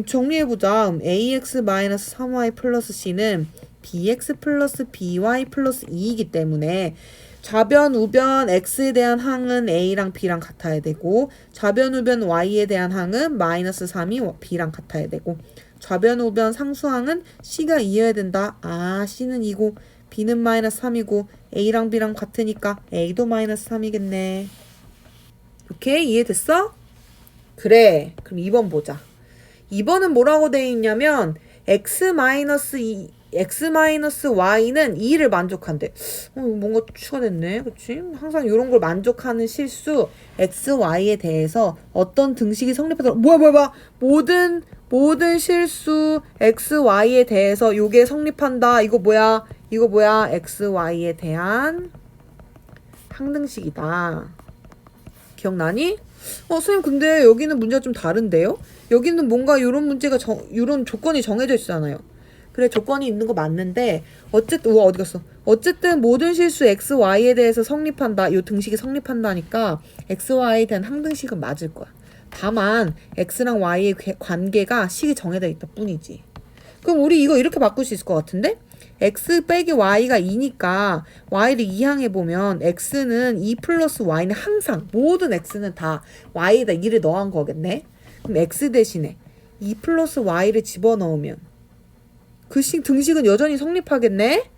정리해보자. ax 마이너스 3y 플러스 c는 bx 플러스 by 플러스 2이기 때문에 좌변, 우변 x에 대한 항은 a랑 b랑 같아야 되고 좌변, 우변 y에 대한 항은 마이너스 3이 b랑 같아야 되고 좌변, 우변 상수항은 c가 2여야 된다. c는 2고 b는 마이너스 3이고 a랑 b랑 같으니까 a도 마이너스 3이겠네. 오케이? 이해됐어? 그래. 그럼 2번 보자. 2번은 뭐라고 되어 있냐면 x 마이너스 y는 2를 만족한대. 뭔가 추가됐네. 그치? 항상 이런 걸 만족하는 실수 x, y에 대해서 어떤 등식이 성립하도록 뭐야 모든 실수 x, y에 대해서 요게 성립한다. 이거 뭐야? x, y에 대한 항등식이다. 기억나니? 선생님 근데 여기는 문제가 좀 다른데요? 여기는 뭔가 요런 문제가 요런 조건이 정해져 있잖아요. 그래 조건이 있는 거 맞는데 어쨌든 어디 갔어? 어쨌든 모든 실수 x, y에 대해서 성립한다. 요 등식이 성립한다니까 x, y에 대한 항등식은 맞을 거야. 다만 x랑 y의 관계가 식이 정해져 있다 뿐이지. 그럼 우리 이거 이렇게 바꿀 수 있을 것 같은데? x 빼기 y가 2니까 y를 이항해보면 x는 2 플러스 y는 항상 모든 x는 다 y에다 2를 넣은 거겠네? 그럼 x 대신에 2 플러스 y를 집어넣으면 그 등식은 여전히 성립하겠네?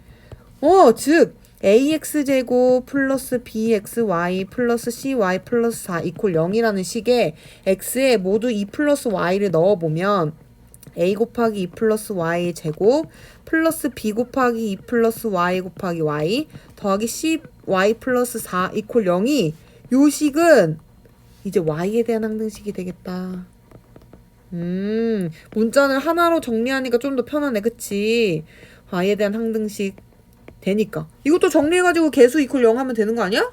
즉 ax제곱 플러스 bxy 플러스 cy 플러스 4 이퀄 0이라는 식에 x에 모두 2 플러스 y를 넣어보면 a 곱하기 2 플러스 y 제곱 플러스 b 곱하기 2 플러스 y 곱하기 y 더하기 cy 플러스 4 이퀄 0이 요 식은 이제 y에 대한 항등식이 되겠다. 문자를 하나로 정리하니까 좀 더 편하네. 그치? y에 대한 항등식 되니까 이것도 정리해가지고 개수 이퀄 0 하면 되는 거 아니야?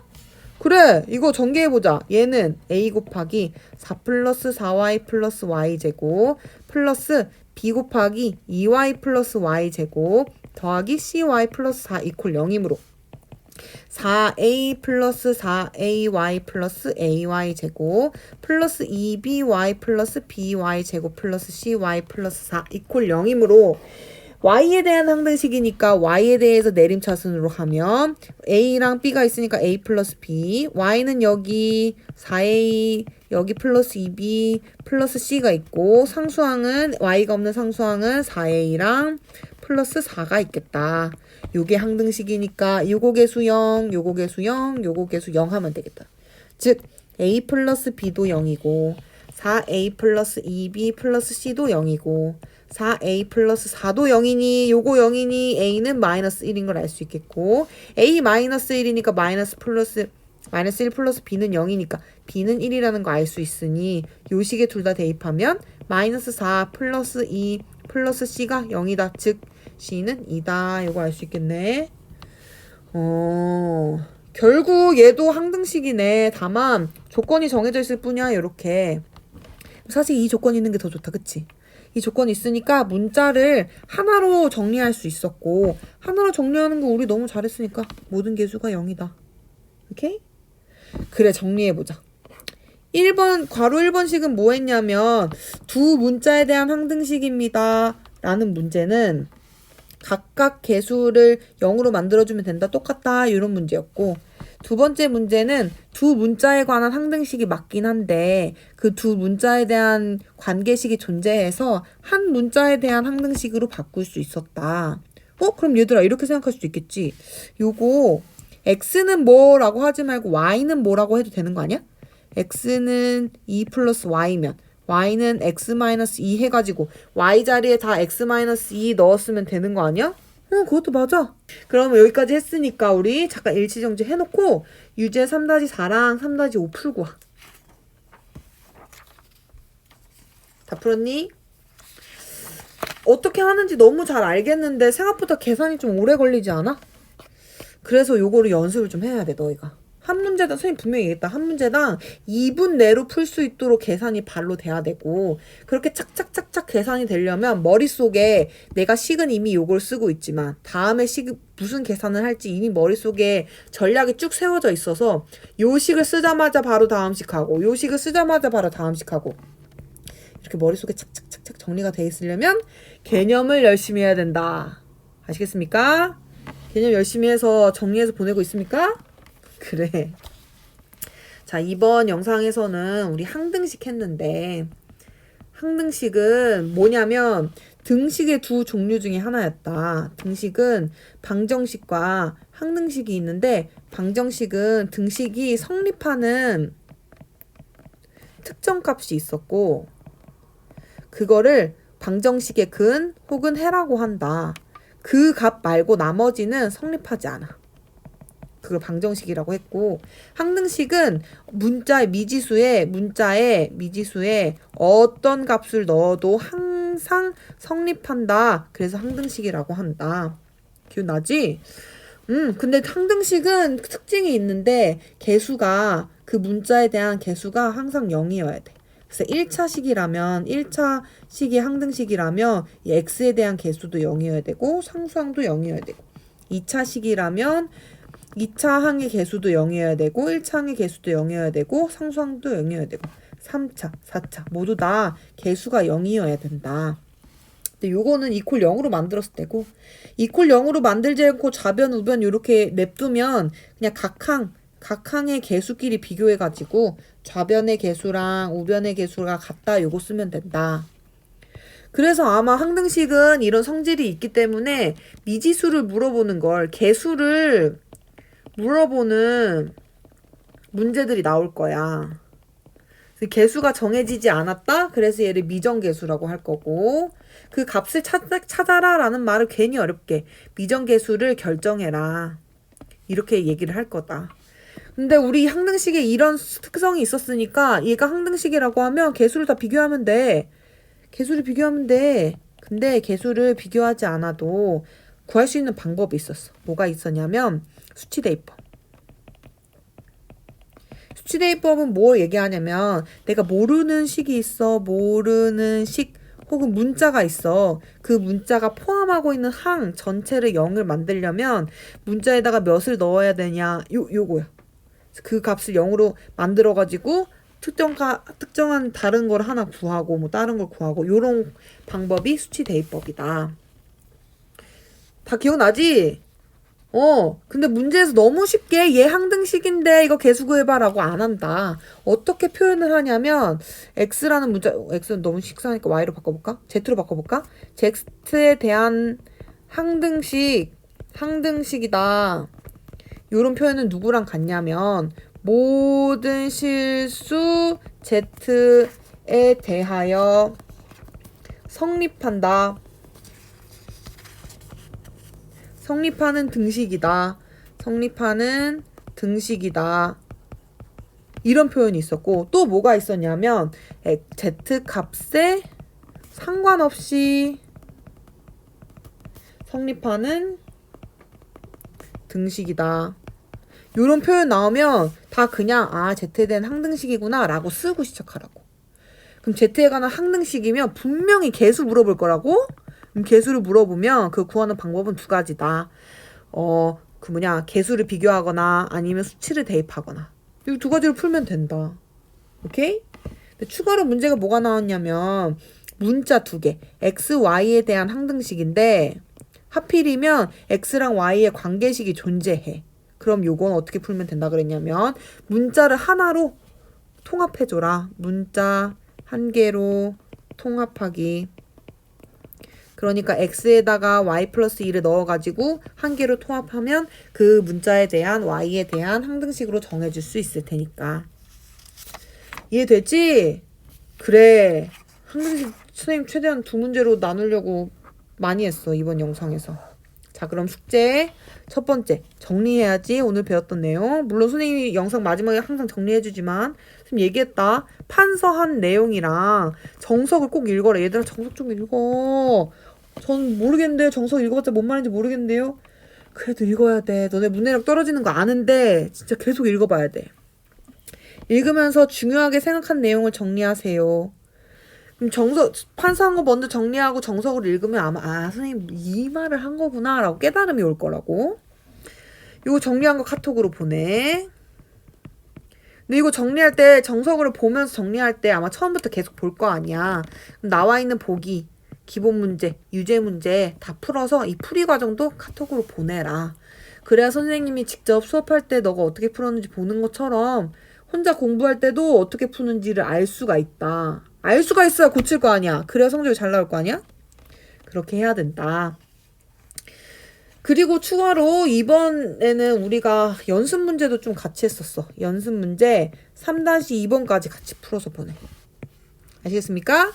그래, 이거 전개해보자. 얘는 a 곱하기 4 플러스 4y 플러스 y제곱 플러스 b 곱하기 2y 플러스 y제곱 더하기 cy 플러스 4 이퀄 0이므로 4a 플러스 4ay 플러스 ay 제곱 플러스 2by 플러스 by 제곱 플러스 cy 플러스 4 이퀄 0이므로 y에 대한 항등식이니까 y에 대해서 내림차순으로 하면 a랑 b가 있으니까 a 플러스 b y는 여기 4a 여기 플러스 2b 플러스 c가 있고 상수항은 y가 없는 상수항은 4a랑 플러스 4가 있겠다. 요게 항등식이니까 요거 계수 0, 요거 계수 0, 요거 계수 0 하면 되겠다. 즉 a 플러스 b도 0이고 4a 플러스 2b 플러스 c도 0이고 4a 플러스 4도 0이니 요거 0이니 a는 마이너스 1인 걸 알 수 있겠고 a 마이너스 1이니까 마이너스 1 플러스 b는 0이니까 b는 1이라는 거 알 수 있으니 요 식에 둘 다 대입하면 마이너스 4 플러스 2 플러스 c가 0이다. 즉 c는 2다. 요거 알 수 있겠네. 결국 얘도 항등식이네. 다만 조건이 정해져 있을 뿐이야. 요렇게. 사실 이 조건이 있는 게 더 좋다. 그치? 이 조건이 있으니까 문자를 하나로 정리할 수 있었고 하나로 정리하는 거 우리 너무 잘했으니까 모든 개수가 0이다. 오케이? 그래 정리해보자. 1번 괄호 1번식은 뭐 했냐면 두 문자에 대한 항등식입니다. 라는 문제는 각각 개수를 0으로 만들어주면 된다. 똑같다. 이런 문제였고 두 번째 문제는 두 문자에 관한 항등식이 맞긴 한데 그 두 문자에 대한 관계식이 존재해서 한 문자에 대한 항등식으로 바꿀 수 있었다. 그럼 얘들아 이렇게 생각할 수도 있겠지. 요거 x는 뭐라고 하지 말고 y는 뭐라고 해도 되는 거 아니야? x는 2 플러스 y면 y는 x-2 해가지고 y 자리에 다 x-2 넣었으면 되는 거 아니야? 그것도 맞아. 그러면 여기까지 했으니까 우리 잠깐 일치정지 해놓고 유제 3-4랑 3-5 풀고 와. 다 풀었니? 어떻게 하는지 너무 잘 알겠는데 생각보다 계산이 좀 오래 걸리지 않아? 그래서 요거를 연습을 좀 해야 돼 너희가. 한 문제당 선생님 분명히 얘기했다. 한 문제당 2분 내로 풀 수 있도록 계산이 발로 돼야 되고 그렇게 착착착착 계산이 되려면 머릿속에 내가 식은 이미 요걸 쓰고 있지만 다음에 식 무슨 계산을 할지 이미 머릿속에 전략이 쭉 세워져 있어서 요 식을 쓰자마자 바로 다음 식하고 요 식을 쓰자마자 바로 다음 식하고 이렇게 머릿속에 착착착착 정리가 돼 있으려면 개념을 열심히 해야 된다. 아시겠습니까? 개념 열심히 해서 정리해서 보내고 있습니까? 그래. 자, 이번 영상에서는 우리 항등식 했는데 항등식은 뭐냐면 등식의 두 종류 중에 하나였다. 등식은 방정식과 항등식이 있는데 방정식은 등식이 성립하는 특정 값이 있었고 그거를 방정식의 근 혹은 해라고 한다. 그 값 말고 나머지는 성립하지 않아. 그걸 방정식이라고 했고 항등식은 문자의 미지수에 어떤 값을 넣어도 항상 성립한다. 그래서 항등식이라고 한다. 기억나지? 근데 항등식은 특징이 있는데 개수가 그 문자에 대한 개수가 항상 0이어야 돼. 그래서 1차식이라면 1차식이 항등식이라면 이 x에 대한 개수도 0이어야 되고 상수항도 0이어야 되고 2차식이라면 2차 항의 개수도 0이어야 되고 1차 항의 개수도 0이어야 되고 상수항도 0이어야 되고 3차, 4차 모두 다 개수가 0이어야 된다. 근데 요거는 이퀄 0으로 만들었을 때고 이퀄 0으로 만들지 않고 좌변, 우변 이렇게 냅두면 그냥 각 항의 개수끼리 비교해가지고 좌변의 개수랑 우변의 개수가 같다 요거 쓰면 된다. 그래서 아마 항등식은 이런 성질이 있기 때문에 미지수를 물어보는 걸 개수를 물어보는 문제들이 나올 거야. 개수가 정해지지 않았다? 그래서 얘를 미정개수라고 할 거고 그 값을 찾아라 라는 말을 괜히 어렵게 미정개수를 결정해라 이렇게 얘기를 할 거다. 근데 우리 항등식에 이런 특성이 있었으니까 얘가 항등식이라고 하면 개수를 다 비교하면 돼. 개수를 비교하면 돼. 근데 개수를 비교하지 않아도 구할 수 있는 방법이 있었어. 뭐가 있었냐면 수치 대입법. 수치 대입법은 뭘 얘기하냐면 내가 모르는 식이 있어. 모르는 식 혹은 문자가 있어. 그 문자가 포함하고 있는 항 전체를 0을 만들려면 문자에다가 몇을 넣어야 되냐. 요거야. 그 값을 0으로 만들어가지고 특정한 다른 걸 하나 구하고 뭐 다른 걸 구하고 요런 방법이 수치 대입법이다. 다 기억나지? 근데 문제에서 너무 쉽게 얘 항등식인데 이거 계수 구해봐라고 안 한다. 어떻게 표현을 하냐면 x라는 문자, x는 너무 식상하니까 y로 바꿔볼까? z로 바꿔볼까? z에 대한 항등식이다. 요런 표현은 누구랑 같냐면 모든 실수 z에 대하여 성립한다. 성립하는 등식이다. 성립하는 등식이다. 이런 표현이 있었고 또 뭐가 있었냐면 z값에 상관없이 성립하는 등식이다. 이런 표현 나오면 다 그냥 z에 대한 항등식이구나 라고 쓰고 시작하라고. 그럼 z에 관한 항등식이면 분명히 계수 물어볼 거라고? 계수를 물어보면 그 구하는 방법은 두 가지다. 계수를 비교하거나 아니면 수치를 대입하거나. 이 두 가지로 풀면 된다. 오케이? 근데 추가로 문제가 뭐가 나왔냐면 문자 두 개. x, y에 대한 항등식인데 하필이면 x랑 y의 관계식이 존재해. 그럼 요건 어떻게 풀면 된다 그랬냐면 문자를 하나로 통합해줘라. 문자 한 개로 통합하기. 그러니까 x에다가 y 플러스 2를 넣어가지고 한 개로 통합하면 그 문자에 대한 y에 대한 항등식으로 정해줄 수 있을 테니까. 이해되지? 그래. 항등식 선생님 최대한 두 문제로 나누려고 많이 했어. 이번 영상에서. 자, 그럼 숙제 첫 번째 정리해야지. 오늘 배웠던 내용. 물론 선생님이 영상 마지막에 항상 정리해주지만 선생님 얘기했다. 판서한 내용이랑 정석을 꼭 읽어라. 얘들아 정석 좀 읽어. 전 모르겠는데요. 정석 읽어봤자 뭔 말인지 모르겠는데요. 그래도 읽어야 돼. 너네 문해력 떨어지는 거 아는데 진짜 계속 읽어봐야 돼. 읽으면서 중요하게 생각한 내용을 정리하세요. 그럼 판서한 거 먼저 정리하고 정석을 읽으면 아마 선생님 이 말을 한 거구나 라고 깨달음이 올 거라고. 이거 정리한 거 카톡으로 보내. 근데 이거 정리할 때 정석을 보면서 정리할 때 아마 처음부터 계속 볼 거 아니야. 그럼 나와 있는 보기, 기본 문제, 유제 문제 다 풀어서 이 풀이 과정도 카톡으로 보내라. 그래야 선생님이 직접 수업할 때 너가 어떻게 풀었는지 보는 것처럼 혼자 공부할 때도 어떻게 푸는지를 알 수가 있다. 알 수가 있어야 고칠 거 아니야. 그래야 성적이 잘 나올 거 아니야? 그렇게 해야 된다. 그리고 추가로 이번에는 우리가 연습 문제도 좀 같이 했었어. 연습 문제 3-2번까지 같이 풀어서 보내. 아시겠습니까?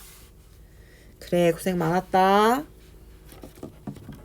그래, 고생 많았다.